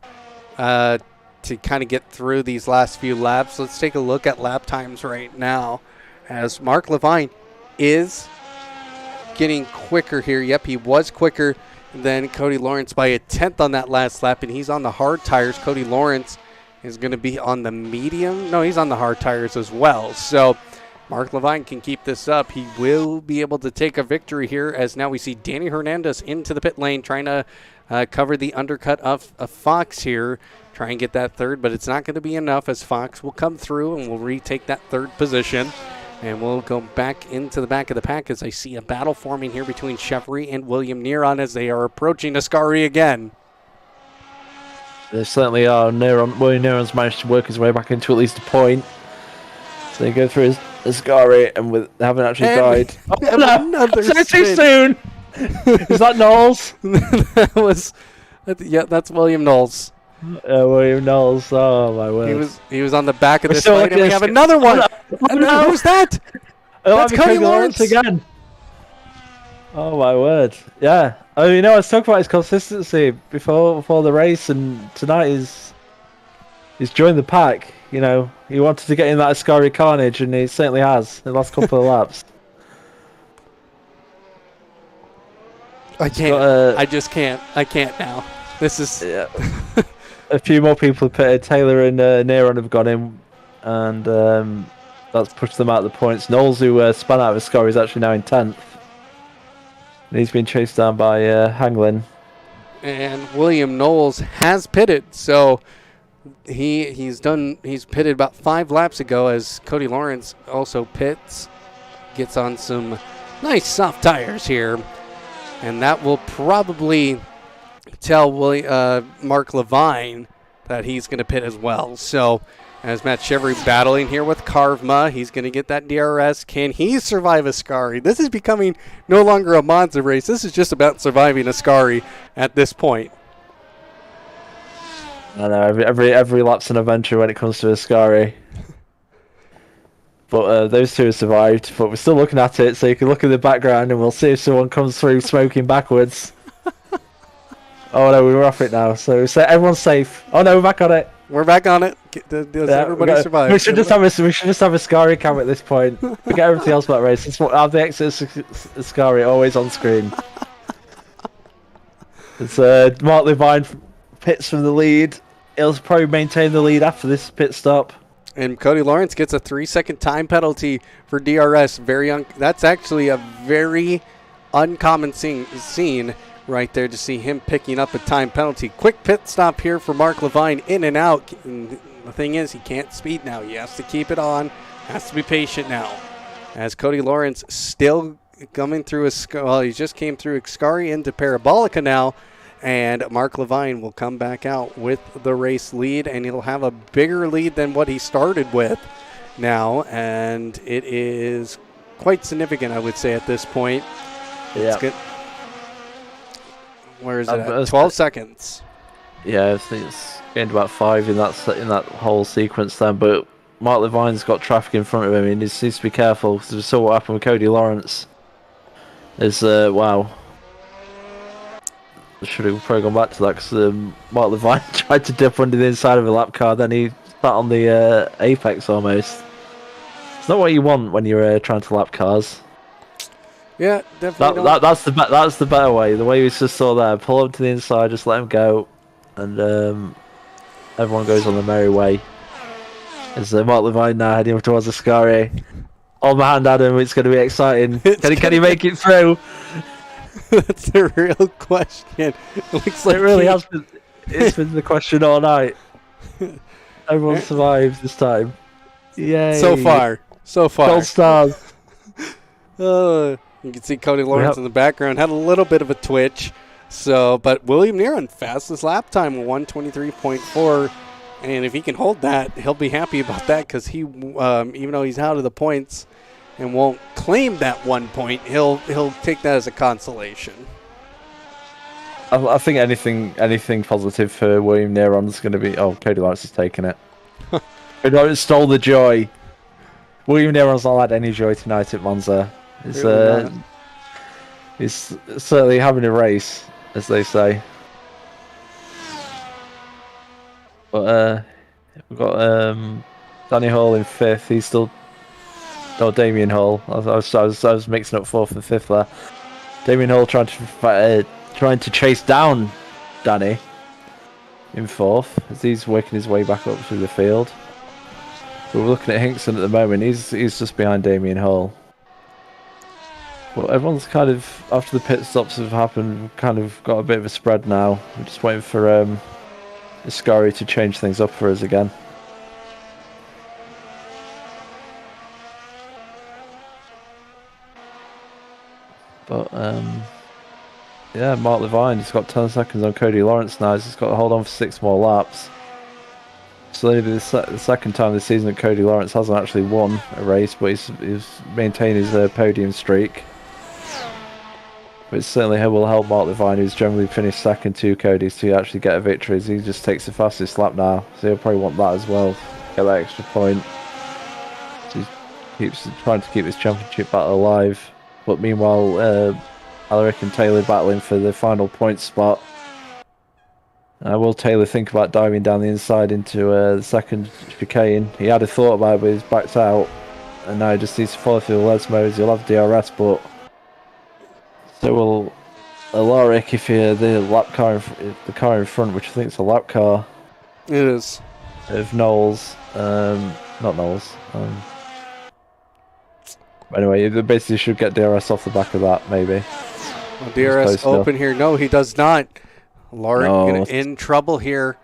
to kind of get through these last few laps, let's take a look at lap times right now. As Mark Levine is getting quicker here. Yep, he was quicker than Cody Lawrence by a 10th on that last lap, and he's on the hard tires. Cody Lawrence is going to be on the medium. No, he's on the hard tires as well. So Mark Levine can keep this up. He will be able to take a victory here, as now we see Danny Hernandez into the pit lane trying to cover the undercut of Fox here, try and get that third, but it's not going to be enough, as Fox will come through and will retake that third position. And we'll go back into the back of the pack as I see a battle forming here between Chevry and William Neron as they are approaching Ascari again. They certainly are. William Neron's managed to work his way back into at least a point. So they go through Ascari and they haven't actually died. Oh, no! Too soon! Is that Knowles? That's William Knowles. William Knowles. Oh my word! He was on the back of this fight, and we have another one. Who's that? That's Cody Lawrence again. Oh my word! Yeah. I was talking about his consistency before the race, and tonight he's joined the pack. He wanted to get in that Ascari carnage, and he certainly has in the last couple of laps. I can't. I just can't. I can't now. This is. Yeah. A few more people have pitted. Taylor and Neron have gone in, and that's pushed them out of the points. Knowles, who spun out of Ascari, is actually now in 10th. And he's been chased down by Hanglin. And William Knowles has pitted, so he's pitted about 5 laps ago, as Cody Lawrence also pits, gets on some nice soft tires here, and that will probably tell Mark Levine that he's going to pit as well. So as Matt Chevry battling here with Carvma, he's going to get that DRS. Can he survive Ascari? This is becoming no longer a Monza race. This is just about surviving Ascari at this point. I know, every lap's an adventure when it comes to Ascari. But those two have survived, but we're still looking at it, so you can look in the background and we'll see if someone comes through smoking backwards. Oh no, we're off it now, so everyone's safe. Oh no, we're back on it. We're back on it. Everybody survive. We should just have a Ascari cam at this point. Forget everything else about race. Have the exit Ascari always on screen. It's Mark Levine pits from the lead. He'll probably maintain the lead after this pit stop. And Cody Lawrence gets a 3-second time penalty for DRS. That's actually a very uncommon scene right there, to see him picking up a time penalty. Quick pit stop here for Mark Levine, in and out. And the thing is, he can't speed now. He has to keep it on, has to be patient now. As Cody Lawrence still coming through he just came through Ascari into Parabolica now, and Mark Levine will come back out with the race lead, and he'll have a bigger lead than what he started with now, and it is quite significant, I would say, at this point. Yeah. It's good. Where is it at? 12 seconds. Yeah, I think it's gained about 5 in that whole sequence then, but Mark Levine's got traffic in front of him. He needs to be careful, because we saw what happened with Cody Lawrence. Wow. should have probably gone back to that because Mark Levine tried to dip under the inside of a lap car, then he sat on the apex almost. It's not what you want when you're trying to lap cars. Yeah, definitely. That's the better way. The way he was just saw there, pull up to the inside, just let him go, and everyone goes on the merry way. As Mark Levine now heading up towards Ascari. Hold my hand, Adam. It's going to be exciting. Can he make it through? That's the real question. It looks like It really has been. It's been the question all night. Everyone survived this time. Yay! So far. Gold stars. You can see Cody Lawrence in the background had a little bit of a twitch. But William Neron, fastest lap time, 1:23.4, and if he can hold that, he'll be happy about that because he, even though he's out of the points and won't claim that 1 point, he'll take that as a consolation. I think anything positive for William Neron is going to be. Oh, Cody Lawrence has taken it. Cody Lawrence stole the joy. William Neron's not had any joy tonight at Monza. He's certainly having a race, as they say. But we've got Danny Hall in 5th. He's still... Oh, Damien Hall. I was mixing up 4th and 5th there. Damien Hall trying to chase down Danny in 4th as he's working his way back up through the field. But we're looking at Hinkson at the moment. He's just behind Damien Hall. But everyone's kind of, after the pit stops have happened, kind of got a bit of a spread now. We're just waiting for Ascari to change things up for us again. But yeah, Mark Levine, he's got 10 seconds on Cody Lawrence now. He's got to hold on for 6 more laps. So it'll be the second time this season that Cody Lawrence hasn't actually won a race, but he's maintained his podium streak. But it certainly will help Mark Levine, who's generally finished second to Cody's, to actually get a victory, as he just takes the fastest lap now. So he'll probably want that as well, get that extra point. So he keeps trying to keep his championship battle alive. But meanwhile, Alaric and Taylor battling for the final point spot. Will Taylor think about diving down the inside into the second chicane? He had a thought about it, but he's backed out. And now he just needs to follow through the Les modes. He'll have DRS, but so will Alaric if the car in front, which I think is a lap car. It is. Of Knowles. Not Knowles. Anyway, they basically should get DRS off the back of that, maybe. Well, DRS open here. No, he does not. Alaric in trouble here.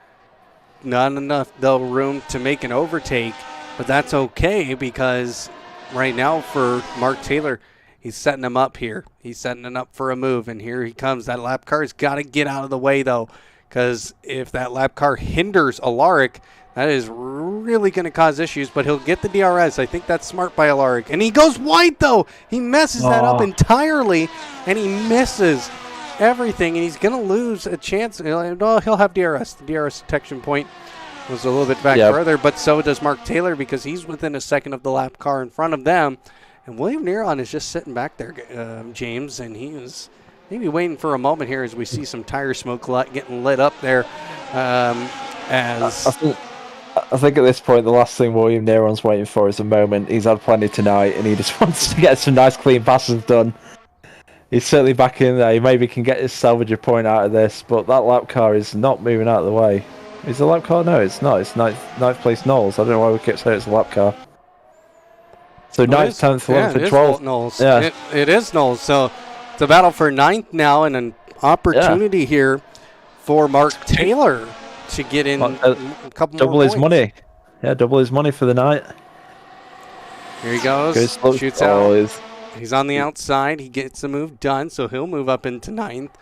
Not enough, though, room to make an overtake. But that's okay because right now for Mark Taylor, he's setting him up here. He's setting him up for a move. And here he comes. That lap car's got to get out of the way, though. Because if that lap car hinders Alaric, that is really going to cause issues, but he'll get the DRS. I think that's smart by Alaric. And he goes wide, though. He messes that up entirely, and he misses everything, and he's going to lose a chance. Well, he'll have DRS. The DRS detection point was a little bit back further, but so does Mark Taylor because he's within a second of the lap car in front of them. And William Neron is just sitting back there, James, and he is maybe waiting for a moment here as we see some tire smoke getting lit up there. I think at this point, the last thing William Neron's waiting for is a moment. He's had plenty tonight, and he just wants to get some nice, clean passes done. He's certainly back in there. He maybe can get his salvage a point out of this, but that lap car is not moving out of the way. Is the lap car? No, it's not. It's ninth place Knowles. I don't know why we keep saying it's a lap car. So 9th, 10th, 11th, and 12th. Knowles. Yeah. It is Knowles. So it's a battle for 9th now, and an opportunity here for Mark Taylor to get in a couple double more his points. Money. Yeah, double his money for the night. Here he goes. Shoots out. He's on the outside. He gets the move done, so he'll move up into 9th.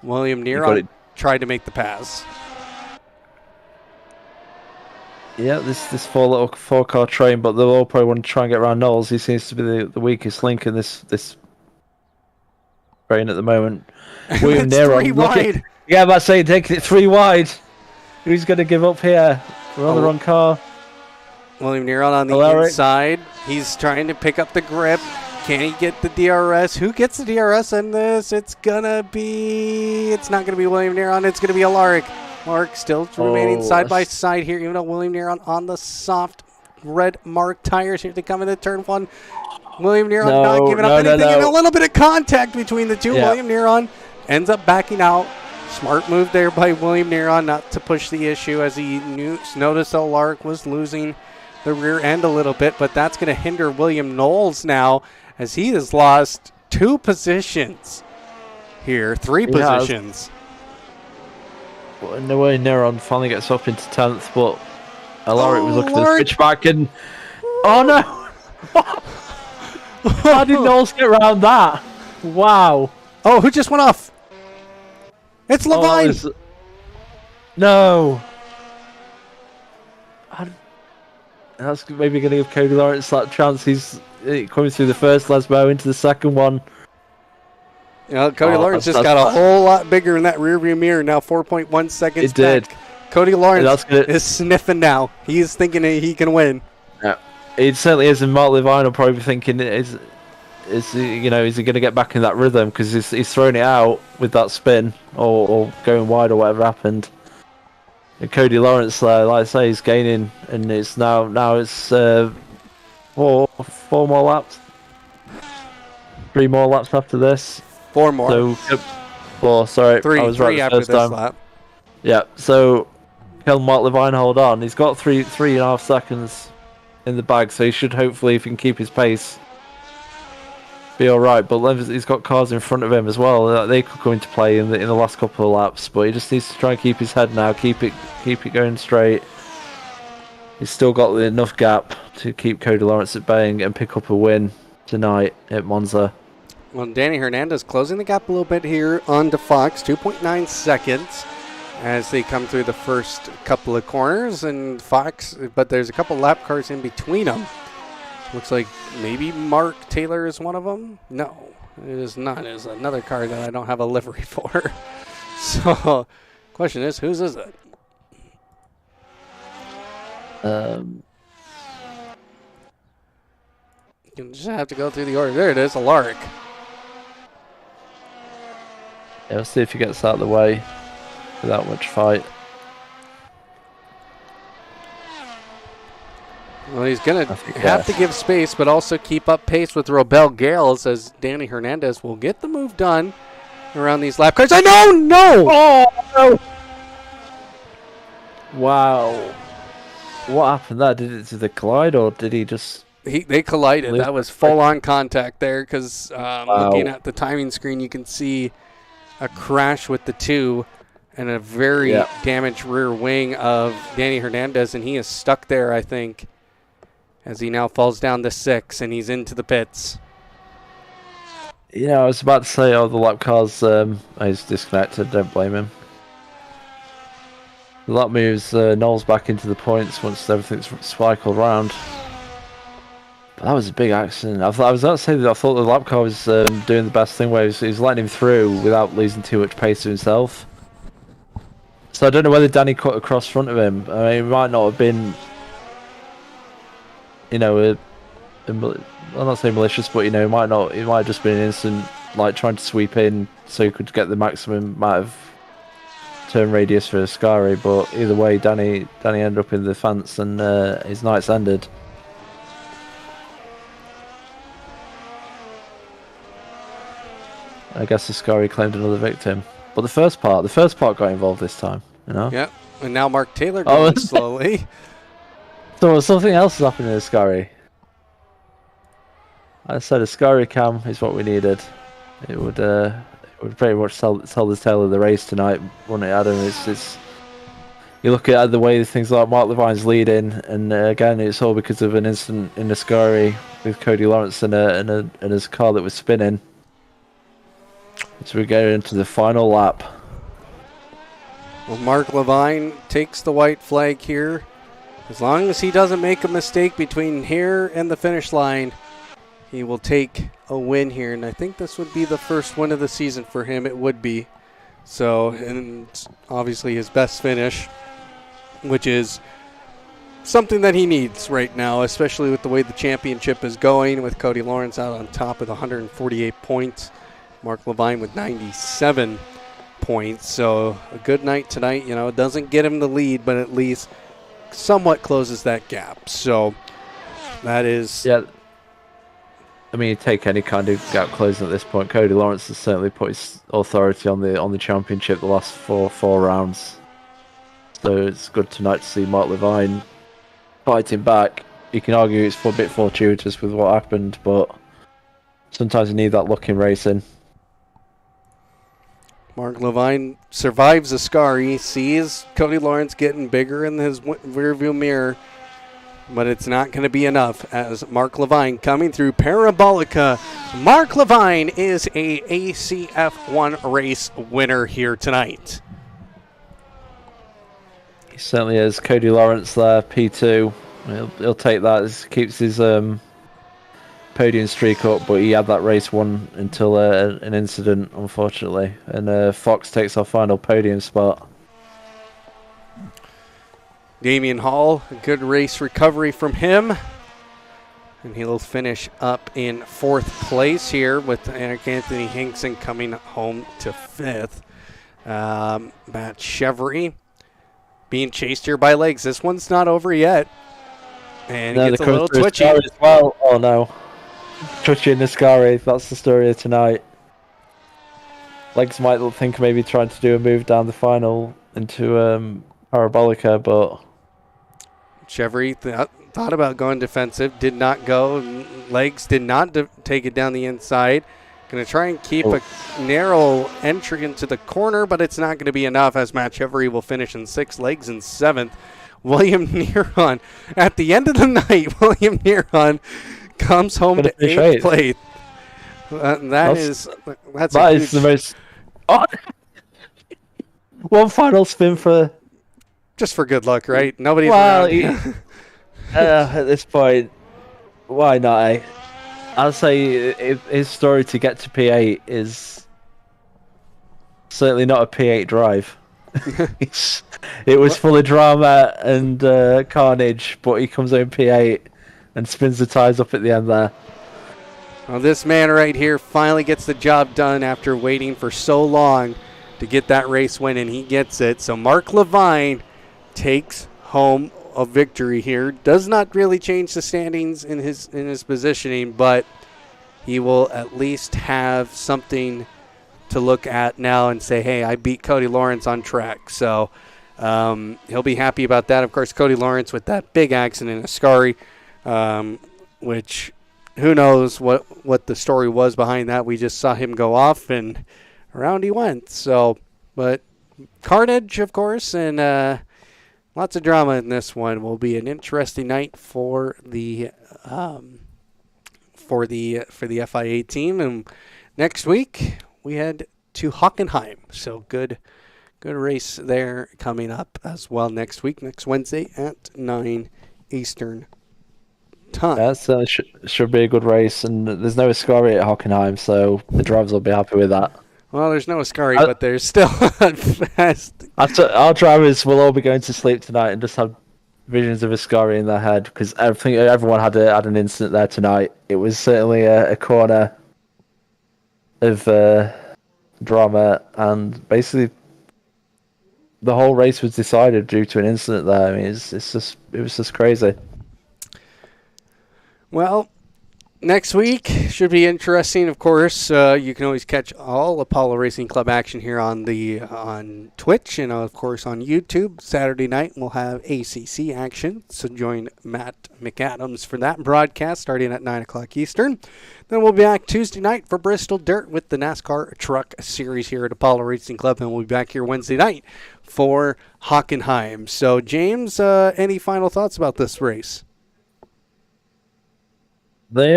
William Neron tried to make the pass. Yeah, this four-car train, but they'll all probably want to try and get around Knowles. He seems to be the weakest link in this train at the moment. William Neron. 3 wide. Yeah, I'm about to say, taking it 3 wide. Who's going to give up here? We're on the wrong car. William Neron on the inside. He's trying to pick up the grip. Can he get the DRS? Who gets the DRS in this? It's not gonna be William Neron. It's gonna be Alaric. Alaric still remaining side by side here, even though William Neron on the soft red mark tires here to come into turn 1. William Neron not giving up anything, and a little bit of contact between the two. Yeah. William Neron ends up backing out. Smart move there by William Neron not to push the issue, as he noticed Alaric was losing the rear end a little bit, but that's going to hinder William Knowles now, as he has lost 2 positions here, 3 positions. No way Neron finally gets up into 10th, but Alaric was looking at the switchback and... Oh no! How did Knowles get around that? Wow. Oh, who just went off? It's Levine! No! That's maybe going to give Cody Lawrence that chance. He's coming through the first Lesbo into the second one. Cody Lawrence just got a whole lot bigger in that rearview mirror. Now 4.1 seconds back. It did. Cody Lawrence is sniffing now. He's thinking he can win. Yeah, it certainly is. And Mark Levine will probably be thinking, is he going to get back in that rhythm? Because he's thrown it out with that spin or going wide or whatever happened. And Cody Lawrence, like I say, he's gaining, and it's now it's 4 more laps, 3 more laps after this. 4 more. So 4. Sorry, 3. I was right after first this time. lap. Yeah. So can Mark Levine hold on? He's got 3.5 seconds in the bag, so he should hopefully, if he can keep his pace, be all right. But he's got cars in front of him as well. They could come into play in the last couple of laps, but he just needs to try and keep his head now, keep it going straight. He's still got enough gap to keep Cody Lawrence at bay and pick up a win tonight at Monza. Well, Danny Hernandez closing the gap a little bit here onto Fox, 2.9 seconds as they come through the first couple of corners, and Fox, but there's a couple lap cars in between them. Looks like maybe Mark Taylor is one of them. No, it is not. It is another car that I don't have a livery for. So, question is, whose is it? You just have to go through the order. There it is, Alaric. Yeah, we'll see if he gets out of the way without much fight. Well, he's going to have to give space, but also keep up pace with Robel Gales, as Danny Hernandez will get the move done around these lap cars. No! Oh, no! Wow. What happened there? Did they collide, or did he just... They collided. That was full-on contact there, because looking at the timing screen, you can see a crash with the 2 and a very damaged rear wing of Danny Hernandez, and he is stuck there, I think, as he now falls down to 6, and he's into the pits. Yeah, I was about to say, the lap cars, he's disconnected, don't blame him. That moves Knowles back into the points once everything's cycled around. But that was a big accident. I was about to say that I thought the lap car was doing the best thing, where he was letting him through without losing too much pace to himself. So I don't know whether Danny cut across front of him. I mean, it might not have been, I'm not saying malicious, but it might have just been an instant, like trying to sweep in so he could get the maximum amount of turn radius for Ascari. But either way, Danny ended up in the fence, and his night's ended. I guess Ascari claimed another victim, but the first part got involved this time. Yeah, and now Mark Taylor going slowly. So something else is happening to Ascari. I said Ascari cam is what we needed. It would pretty much tell the tale of the race tonight, wouldn't it, Adam? It's you look at the way things like Mark Levine's leading, and again, it's all because of an incident in Ascari with Cody Lawrence and his car that was spinning. So we go into the final lap. Well, Mark Levine takes the white flag here. As long as he doesn't make a mistake between here and the finish line, he will take a win here. And I think this would be the first win of the season for him. It would be. So, and obviously his best finish, which is something that he needs right now, especially with the way the championship is going, with Cody Lawrence out on top with 148 points, Mark Levine with 97 points. So a good night tonight. It doesn't get him the lead, but at least somewhat closes that gap. So that is... Yeah. I mean, you take any kind of gap closing at this point. Cody Lawrence has certainly put his authority on the championship the last four rounds. So it's good tonight to see Mark Levine fighting back. You can argue it's a bit fortuitous with what happened, but sometimes you need that luck in racing. Mark Levine survives a scar. He sees Cody Lawrence getting bigger in his rearview mirror, but it's not going to be enough as Mark Levine coming through Parabolica. Mark Levine is a ACF1 race winner here tonight. He certainly is. Cody Lawrence there, P2. He'll take that. This keeps his podium streak up, but he had that race won until an incident, unfortunately. And Fox takes our final podium spot. Damian Hall, a good race recovery from him. And he'll finish up in 4th place here with Eric Anthony Hinkson coming home to 5th. Matt Chevry being chased here by legs. This one's not over yet. And he gets a little twitchy. As well. Oh no. Twitchy and Niscari, that's the story of tonight. Legs might think maybe trying to do a move down the final into Parabolica, but... Chevry thought about going defensive, did not go. Legs did not take it down the inside. Going to try and keep a narrow entry into the corner, but it's not going to be enough as Matt Chevry will finish in 6th, Legs in 7th. William Neron, at the end of the night, William Neron comes home to 8th place. That is the most... Oh. One final spin for... Just for good luck, right? Nobody's around. At this point, why not, eh? I'll say his story to get to P8 is certainly not a P8 drive. It was full of drama and carnage, but he comes home P8 and spins the tyres up at the end there. Well, this man right here finally gets the job done after waiting for so long to get that race win, and he gets it. So Mark Levine takes home a victory here. Does not really change the standings in his positioning, but he will at least have something to look at now and say, hey, I beat Cody Lawrence on track. So he'll be happy about that. Of course, Cody Lawrence with that big accident in Ascari, which who knows what the story was behind that. We just saw him go off and around he went. So, but carnage, of course, and lots of drama in this one. Will be an interesting night for the FIA team. And next week we head to Hockenheim. So good race there coming up as well next week, next Wednesday at 9 Eastern time. That should be a good race, and there's no Ascari at Hockenheim, so the drivers will be happy with that. Well, there's no Ascari, but there's still fast. Our drivers will all be going to sleep tonight and just have visions of Ascari in their head, because I think everyone had an incident there tonight. It was certainly a corner of drama, and basically the whole race was decided due to an incident there. I mean, it was just crazy. Well, next week should be interesting. Of course, you can always catch all Apollo Racing Club action here on Twitch and of course on YouTube. Saturday night we'll have ACC action, so join Matt McAdams for that broadcast starting at 9 o'clock Eastern. Then we'll be back Tuesday night for Bristol Dirt with the NASCAR Truck Series here at Apollo Racing Club, and we'll be back here Wednesday night for Hockenheim. So, James, any final thoughts about this race? They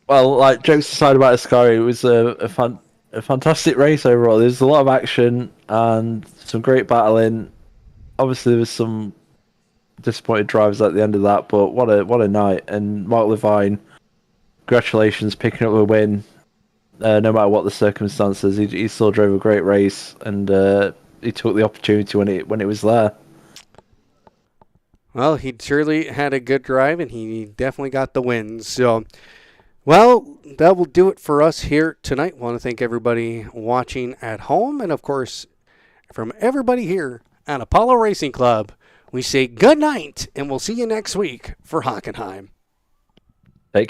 well, like, jokes aside about Ascari, it was a fantastic race overall. There's a lot of action and some great battling. Obviously, there was some disappointed drivers at the end of that, but what a night! And Mark Levine, congratulations, picking up a win. No matter what the circumstances, he still drove a great race, and he took the opportunity when it was there. Well, he surely had a good drive, and he definitely got the win. So, well, that will do it for us here tonight. Want to thank everybody watching at home, and of course, from everybody here at Apollo Racing Club, we say good night, and we'll see you next week for Hockenheim.